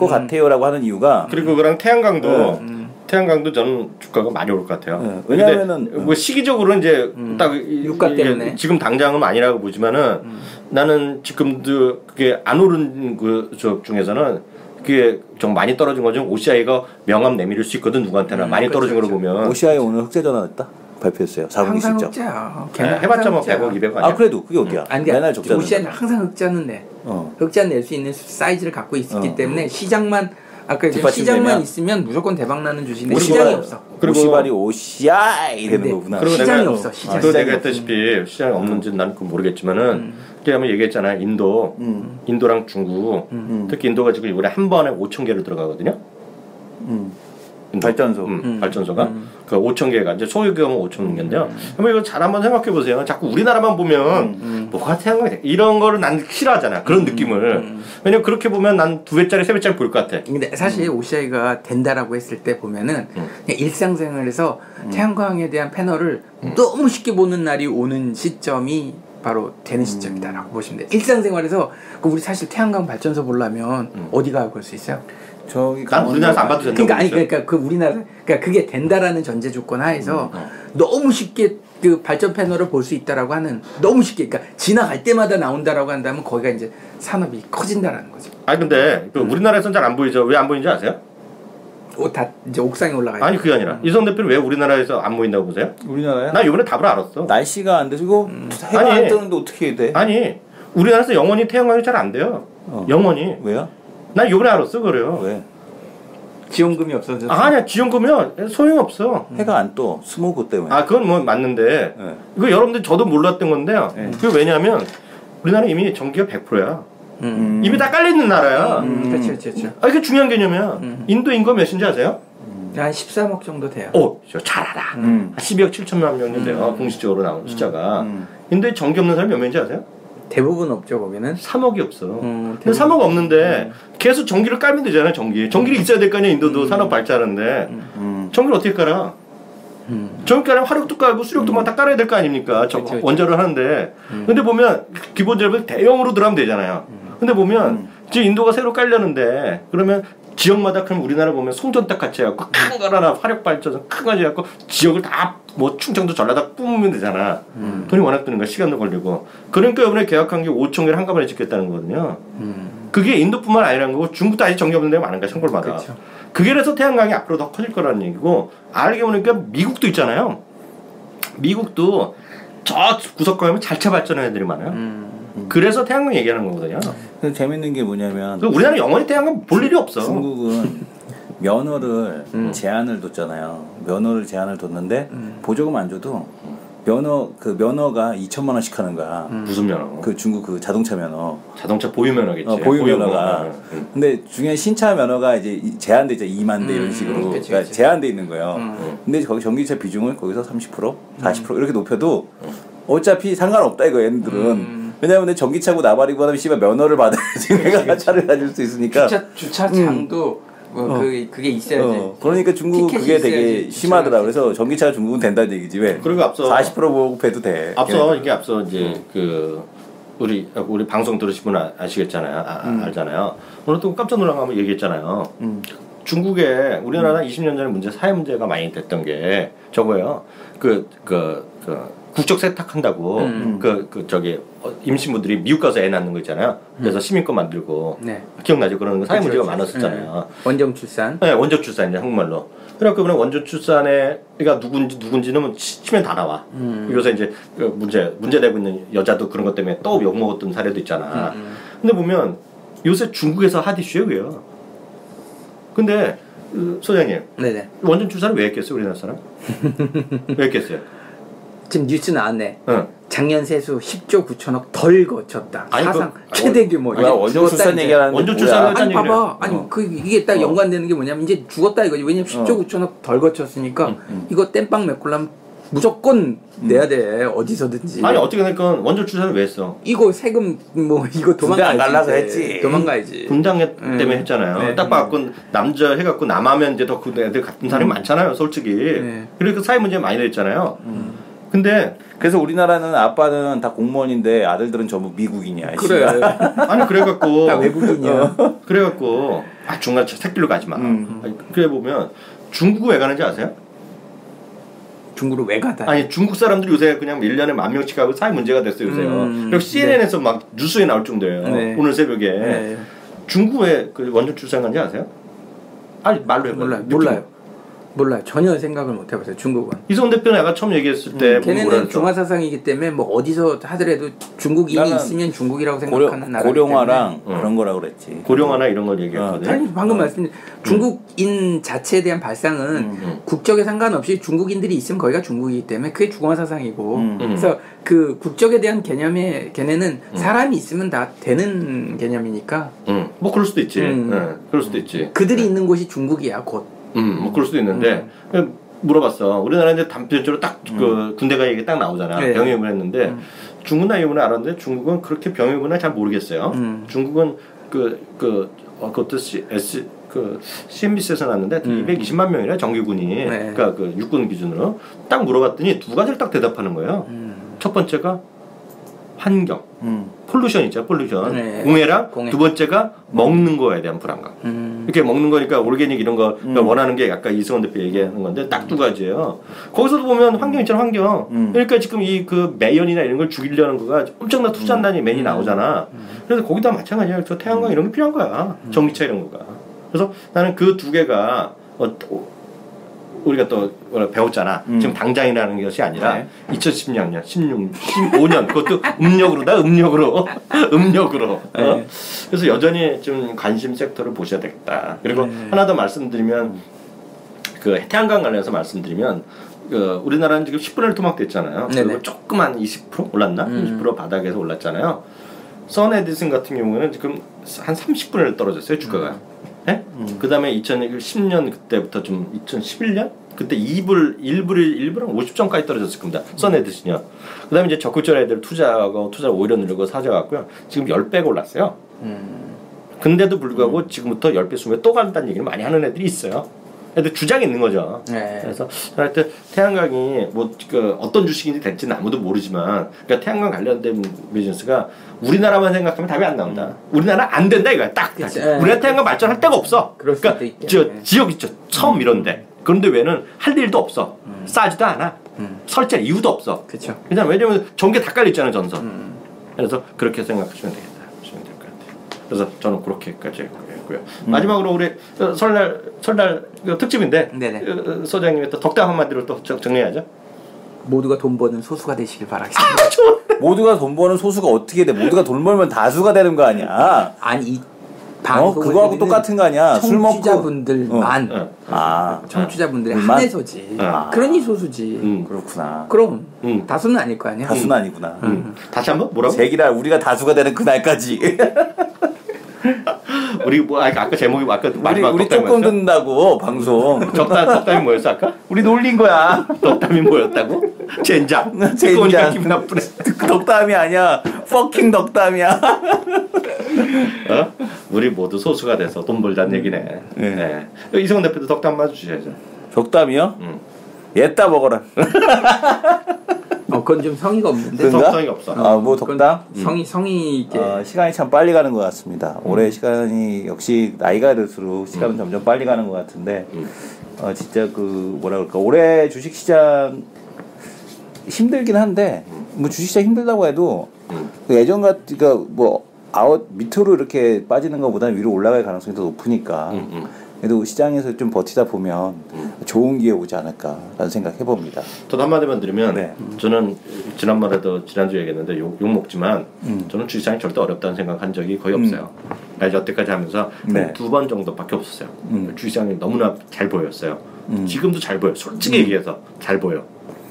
같아요라고 하는 이유가. 그리고 그랑 태양광도 저는 주가가 많이 올 것 같아요. 네. 왜냐하면은 뭐 시기적으로는 이제 딱 유가 때문에 지금 당장은 아니라고 보지만은 나는 지금도 그게 안 오른 그 중에서는 그게 좀 많이 떨어진 거죠. OCI가 명함 내밀을 수 있거든 누구한테나 많이 떨어진 걸로 보면. OCI 오늘 흑자 전환했다 발표했어요. 4분기 항상 실적. 흑자야. 해봤자 뭐 100억 200억 아니야. 아 그래도 그게 어디야? 맨날 적자는. OCI는 항상 흑자는 내. 흑자 낼 수 있는 사이즈를 갖고 있기 때문에 시장만 아까 이제 시장만 있으면 무조건 대박 나는 주식인데 시장이 없어. 그리고 오시발이 오시아이 되는 거구나. 시장이 없어. 시장. 또 내가 했다시피 시장이 없는지는 나는 그건 모르겠지만은 그때 한번 얘기했잖아요. 인도랑 중국, 특히 인도가 지금 이번에 한 번에 5,000개로 들어가거든요. 발전소. 발전소가 그 5,000개가 이제 소유경은 5,000개인데요. 한번 이거 잘 한번 생각해 보세요. 자꾸 우리나라만 보면 뭐가 태양광이 돼? 이런 거를 난 싫어하잖아. 그런 느낌을. 왜냐면 그렇게 보면 난 2배짜리 3배짜리 보일 것 같아. 근데 사실 OCI가 된다라고 했을 때 보면은 그냥 일상생활에서 태양광에 대한 패널을 너무 쉽게 보는 날이 오는 시점이 바로 되는 시점이다라고 보시면 돼요. 일상생활에서 우리 사실 태양광 발전소 보려면 어디가 볼 수 있어요? 저기 난 우리나라에서 안 봐도 된다고. 그러니까 그 우리나라 그러니까 그게 된다라는 전제 조건 하에서 너무 쉽게 그 발전 패널을 볼 수 있다라고 하는 너무 쉽게 그러니까 지나갈 때마다 나온다라고 한다면 거기가 이제 산업이 커진다라는 거죠. 아니 근데 그 우리나라에서는 잘 안 보이죠. 왜 안 보이는지 아세요? 다 이제 옥상에 올라가요. 아니 그게 아니라 이성 대표는 왜 우리나라에서 안 보인다고 보세요? 우리나라야? 나 이번에 답을 알았어. 날씨가 안 되고 해가 아니, 안 뜨는데 어떻게 돼? 아니 우리나라에서 영원히 태양광이 잘 안 돼요. 영원히. 왜요? 나 이번에 알았어 그래요. 왜? 지원금이 없어져서. 아니야 지원금이면 소용없어. 해가 안 떠. 스모그 때문에. 아 그건 뭐 맞는데 네. 이거 여러분들 저도 몰랐던 건데요. 그게 왜냐하면 우리나라 이미 전기가 100%야. 이미 다 깔려 있는 나라야. 그렇죠. 아 이게 중요한 개념이야. 인도 인구 몇인지 아세요? 한 13억 정도 돼요. 잘 알아. 12억 7천만 명이 돼요. 공식적으로 나오는 숫자가. 인도에 전기 없는 사람이 몇 명인지 아세요? 대부분 없죠 거기는. 3억이 없어. 근데 3억 없는데 계속 전기를 깔면 되잖아요. 전기를 있어야 될 거 아니야. 인도도 산업 발전하는데 전기를 어떻게 깔아? 전기 깔으면 화력도 깔고 수력도 막 다 깔아야 될 거 아닙니까? 그쵸. 원자를 하는데. 근데 보면 기본적으로 대형으로 들어가면 되잖아요. 근데 보면 지금 인도가 새로 깔려는데 그러면 지역마다 그럼 우리나라 보면 송전탑 같이 해갖고 큰 거 하나 화력 발전소 큰 거 해갖고 지역을 다 뭐 충청도 전라도 뿜으면 되잖아. 돈이 워낙 드는 거야. 시간도 걸리고. 그러니까 이번에 계약한 게 5,000개를 한꺼번에 짓겠다는 거거든요. 그게 인도뿐만 아니라는 거고 중국도 아직 전기 없는 데가 많은 거야. 성골마다. 그쵸. 그게 그래서 태양광이 앞으로 더 커질 거라는 얘기고 알게 보니까 미국도 있잖아요. 미국도 저 구석가에 보면 잘차 발전하는 애들이 많아요. 그래서 태양광 얘기하는 거거든요. 근데 재밌는 게 뭐냐면 우리나라 영원히 태양광 볼 일이 없어. 중국은 면허를 제한을 뒀잖아요. 면허를 제한을 뒀는데 보조금 안 줘도 면허가 2천만 원씩 하는 거야. 무슨 면허? 그 중국 그 자동차 면허. 자동차 보유 면허겠지. 보유 면허가. 근데 중요한 신차 면허가 이제 제한돼 있죠. 2만 대 이런 식으로. 그러니까 제한돼 있는 거예요. 근데 거기 전기차 비중을 거기서 30%, 40% 이렇게 높여도 어차피 상관없다 이거 얘네들은. 왜냐면 내 전기차고 나발이고 하면 씨발 면허를 받아야지 내가 차를 가질 수 있으니까. 주차장도 그게 있어야지. 그러니까 중국은 그게 되게 심하더라. 그래서 전기차가 중국은 된다는 얘기지 왜? 그리고 앞서 40% 보급해도 돼. 앞서 이제 그 우리 방송 들으신 분 아시겠잖아요. 알잖아요. 오늘 또 깜짝 놀란 거 한번 얘기했잖아요. 중국에 우리나라 20년 전에 사회 문제가 많이 됐던 게 저거예요. 국적 세탁한다고 저기 임신부들이 미국 가서 애 낳는 거 있잖아요. 그래서 시민권 만들고 기억나죠? 그런 거 사회 문제가 많았었잖아요. 원정 출산. 네, 원정 출산이죠 한국말로. 그래갖고 그냥 원정 출산에가 누군지는 치면 다 나와. 요새 이제 문제되고 있는 여자도 그런 것 때문에 또 욕 먹었던 사례도 있잖아. 근데 보면 요새 중국에서 핫 이슈예요, 그게요. 근데 소장님, 네네. 원정 출산을 왜 했겠어요, 우리나라 사람? 왜 했겠어요? 지금 뉴스 나왔네. 응. 작년 세수 10조 9천억 덜 거쳤다. 아니, 사상 최대 규모. 뭐야 원정 출산 얘기하는 원정 출산을 아니 봐봐. 아니 이게 딱 연관되는 게 뭐냐면 이제 죽었다 이거지. 왜냐면 10조 9천억 덜 거쳤으니까 이거 땜빵 메꾸려면 무조건 내야 돼. 어디서든지. 아니 어떻게 될건 원정 출산을 왜 했어? 이거 세금 뭐 이거 도망가야지. 안 갈라서 했지. 도망가야지. 분당 때문에 했잖아요. 네. 딱 봐갖고 남자 해갖고 남하면 이제 더 그 애들 같은 사람이 많잖아요, 솔직히. 그리고 사회 문제 많이 됐잖아요. 근데 그래서 우리나라는 아빠는 다 공무원인데 아들들은 전부 미국인이야. 그래. 아니 그래갖고 다 외국인이야. 그래갖고 중간 새길로 가지 마. 그래 보면 중국 왜 가는지 아세요? 중국으로 왜 가다? 아니 중국 사람들이 요새 그냥 1년에 10,000명씩 하고 사회 문제가 됐어요 요새요. 그리고 CNN에서 막 뉴스에 나올 정도예요. 네. 오늘 새벽에. 네. 중국에 그 원정 출산 간지 아세요? 아니 말로 해봐요. 몰라요. 몰라요. 전혀 생각을 못 해봤어요. 중국은. 이성훈 대표는 아까 처음 얘기했을 때 걔네는 중화 사상이기 때문에 뭐 어디서 하더라도 중국인이 있으면 중국이라고 생각하는 나라. 고령화랑 그런 거라고 그랬지. 고령화나 이런 걸 얘기했거든요. 아니 방금 말씀드린 중국인 자체에 대한 발상은 국적에 상관없이 중국인들이 있으면 거기가 중국이기 때문에 그게 중화 사상이고 그래서 그 국적에 대한 개념에 걔네는 사람이 있으면 다 되는 개념이니까. 뭐 그럴 수도 있지. 그럴 수도 있지. 그들이 있는 곳이 중국이야 곧. 뭐 그럴 수도 있는데 물어봤어. 우리나라 이제 단편적으로 딱 그 군대가 얘기 딱 나오잖아. 네. 병역을 했는데 중국나 일본은 알았는데 중국은 그렇게 병역을 잘 모르겠어요. 중국은 그것도 CNBC에서 났는데 220만 명이라 정규군이 네. 그러니까 그 육군 기준으로 딱 물어봤더니 두 가지를 딱 대답하는 거예요. 첫 번째가 환경, 폴루션 있죠, 폴루션. 네. 공해랑 공해. 두 번째가 먹는 거에 대한 불안감. 이렇게 먹는 거니까 올게닉 이런 거 원하는 게 아까 이승원 대표 얘기하는 건데 딱 두 가지예요. 거기서도 보면 환경 있잖아, 환경. 그러니까 지금 이 그 매연이나 이런 걸 죽이려는 거가 엄청난 투자한다니 맨이 나오잖아. 그래서 거기다 마찬가지야. 저 태양광 이런 게 필요한 거야. 전기차 이런 거가. 그래서 나는 그 두 개가 우리가 또 배웠잖아. 지금 당장이라는 것이 아니라 네. 2016년, 15년 그것도 음력으로. 네. 그래서 여전히 좀 관심 섹터를 보셔야 되겠다. 그리고 하나 더 말씀드리면 그 태양광 관련해서 말씀드리면 그 우리나라는 지금 10분의 1 토막됐잖아요. 그리고 조그만 20% 올랐나? 30% 바닥에서 올랐잖아요. 선에디슨 같은 경우에는 지금 한 30분의 1 떨어졌어요, 주가가. 네? 그 다음에 2010년 그때부터 좀 2011년? 그때 1불 50점까지 떨어졌을 겁니다. 선에디슨이요. 그 다음에 이제 적극적으로 애들 투자를 오히려 누르고 사줘갖고요. 지금 10배가 올랐어요. 근데도 불구하고 지금부터 10배, 20배 또 간다는 얘기를 많이 하는 애들이 있어요. 애들 주장이 있는 거죠. 네. 그래서 하여튼 태양광이 뭐 그 어떤 주식인지 될지는 아무도 모르지만 그러니까 태양광 관련된 비즈니스가 우리나라만 생각하면 답이 안 나온다. 우리나라 안 된다 이거야. 딱. 우리나라 태양광 발전할 데가 없어. 그러니까 지역 있죠. 섬 이런데. 그런데 왜는 할 일도 없어. 싸지도 않아. 설치할 이유도 없어. 그렇죠. 그냥 왜냐면 전기 다 깔려 있잖아, 전선. 그래서 그렇게 생각하시면 되겠다. 보시면 될 것 같아요. 그래서 저는 그렇게까지 했고요. 마지막으로 우리 설날 특집인데 소장님의 또 덕담 한마디로 또 정리해야죠. 모두가 돈 버는 소수가 되시길 바라겠습니다. 모두가 돈 버는 소수가 어떻게 돼? 모두가 돈 벌면 다수가 되는 거 아니야? 아니 이 방송을 그거하고 똑같은 거 아니야? 술 먹고 청취자분들만 청취자분들의 한해서지. 그러니 소수지. 그렇구나. 그럼 다수는 아닐 거 아니야. 다수는 아니구나. 다시 한번 뭐라고? 제기랄 우리가 다수가 되는 그날까지. 우리 뭐 아까 제목이 아까 마지막 우리 조금 듣는다고 방송. 덕담이 뭐였어 아까? 우리 놀린 거야. 덕담이 뭐였다고? 젠장. 듣고 보니까 기분 나쁘네. 덕담이 아니야. 퍼킹 덕담이야. 우리 모두 소수가 돼서 돈 벌자는 얘기네. 네. 이성훈 대표도 덕담 맞주셔야죠. 덕담이요? 옛다 먹어라. 그건 좀 성의가 없는데. 성이 없어. 뭐 덕담? 성이 있게. 시간이 참 빨리 가는 것 같습니다. 올해 시간이 역시 나이가 들수록 시간은 점점 빨리 가는 것 같은데 진짜 그 뭐라 그럴까 올해 주식시장 힘들긴 한데 뭐 주식시장 힘들다고 해도 그 예전 같으니까 뭐 아웃 밑으로 이렇게 빠지는 것보다는 위로 올라갈 가능성이 더 높으니까. 그래도 시장에서 좀 버티다 보면 좋은 기회 오지 않을까라는 생각 해봅니다. 또 한마디만 드리면 저는 지난번에도 지난주에 얘기했는데 욕 먹지만 저는 주식시장이 절대 어렵다는 생각한 적이 거의 없어요. 나 여태까지 하면서 두 번 정도밖에 없었어요. 주식시장이 너무나 잘 보였어요. 지금도 잘 보여요. 솔직히 얘기해서 잘 보여.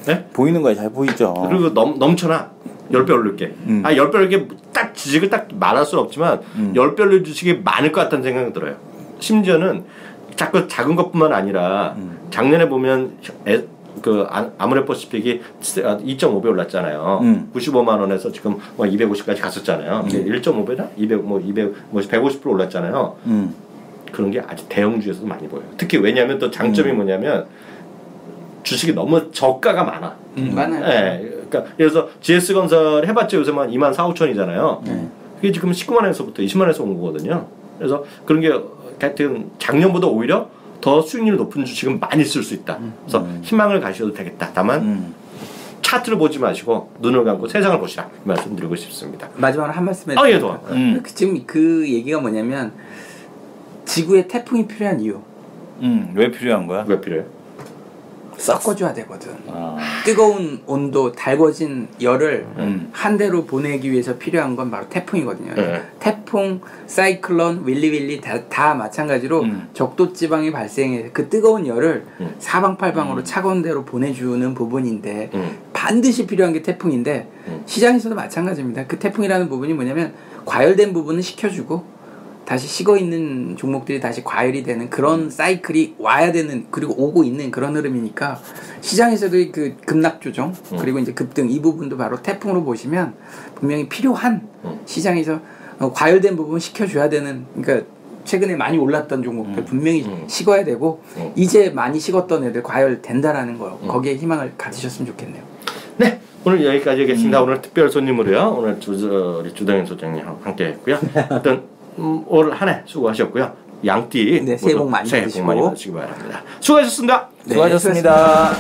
네? 보이는 거야 잘 보이죠. 그리고 넘쳐나. 10배 오를게. 10배 오를게 딱 주식을 딱 말할 수는 없지만 10배 오를 주식이 많을 것 같다는 생각이 들어요. 심지어는 자꾸 작은 것뿐만 아니라 작년에 보면 그 아모레퍼시픽이 2.5배 올랐잖아요. 95만 원에서 지금 뭐 250까지 갔었잖아요. 1.5배나 150% 올랐잖아요. 그런 게 아주 대형주에서도 많이 보여요. 특히 왜냐하면 또 장점이 뭐냐면 주식이 너무 저가가 많아. 많아요. 네, 그러니까 그래서 GS건설 해봤자 요새만 2만 4, 5천이잖아요. 그게 지금 19만 원에서부터 20만 원에서 온 거거든요. 그래서 그런 게 하여튼 작년보다 오히려 더 수익률이 높은 주식은 많이 쓸 수 있다. 그래서 희망을 가셔도 되겠다. 다만 차트를 보지 마시고 눈을 감고 세상을 보시라 말씀드리고 싶습니다. 마지막으로 한 말씀 해주세요. 예, 도와. 지금 그 얘기가 뭐냐면 지구에 태풍이 필요한 이유. 왜 필요한 거야? 왜 필요해? 섞어줘야 되거든. 뜨거운 온도, 달궈진 열을 한 대로 보내기 위해서 필요한 건 바로 태풍이거든요. 태풍, 사이클론, 윌리 다 마찬가지로 적도 지방이 발생해 그 뜨거운 열을 사방팔방으로 차가운 데로 보내주는 부분인데 반드시 필요한 게 태풍인데 시장에서도 마찬가지입니다. 그 태풍이라는 부분이 뭐냐면 과열된 부분은 식혀주고 다시 식어있는 종목들이 다시 과열이 되는 그런 사이클이 와야 되는, 그리고 오고 있는 그런 흐름이니까 시장에서도 그 급락 조정 그리고 이제 급등 이 부분도 바로 태풍으로 보시면 분명히 필요한 시장에서 과열된 부분 식혀줘야 되는, 그러니까 최근에 많이 올랐던 종목들 분명히 식어야 되고 이제 많이 식었던 애들 과열된다라는 거 거기에 희망을 가지셨으면 좋겠네요. 네, 오늘 여기까지 하겠습니다. 오늘 특별 손님으로요, 오늘 우리 주동현 소장님 함께했고요. 어떤 올 한 해 수고하셨고요. 양띠 네, 새해 복 많이 받으시기 바랍니다. 수고하셨습니다. 네, 수고하셨습니다.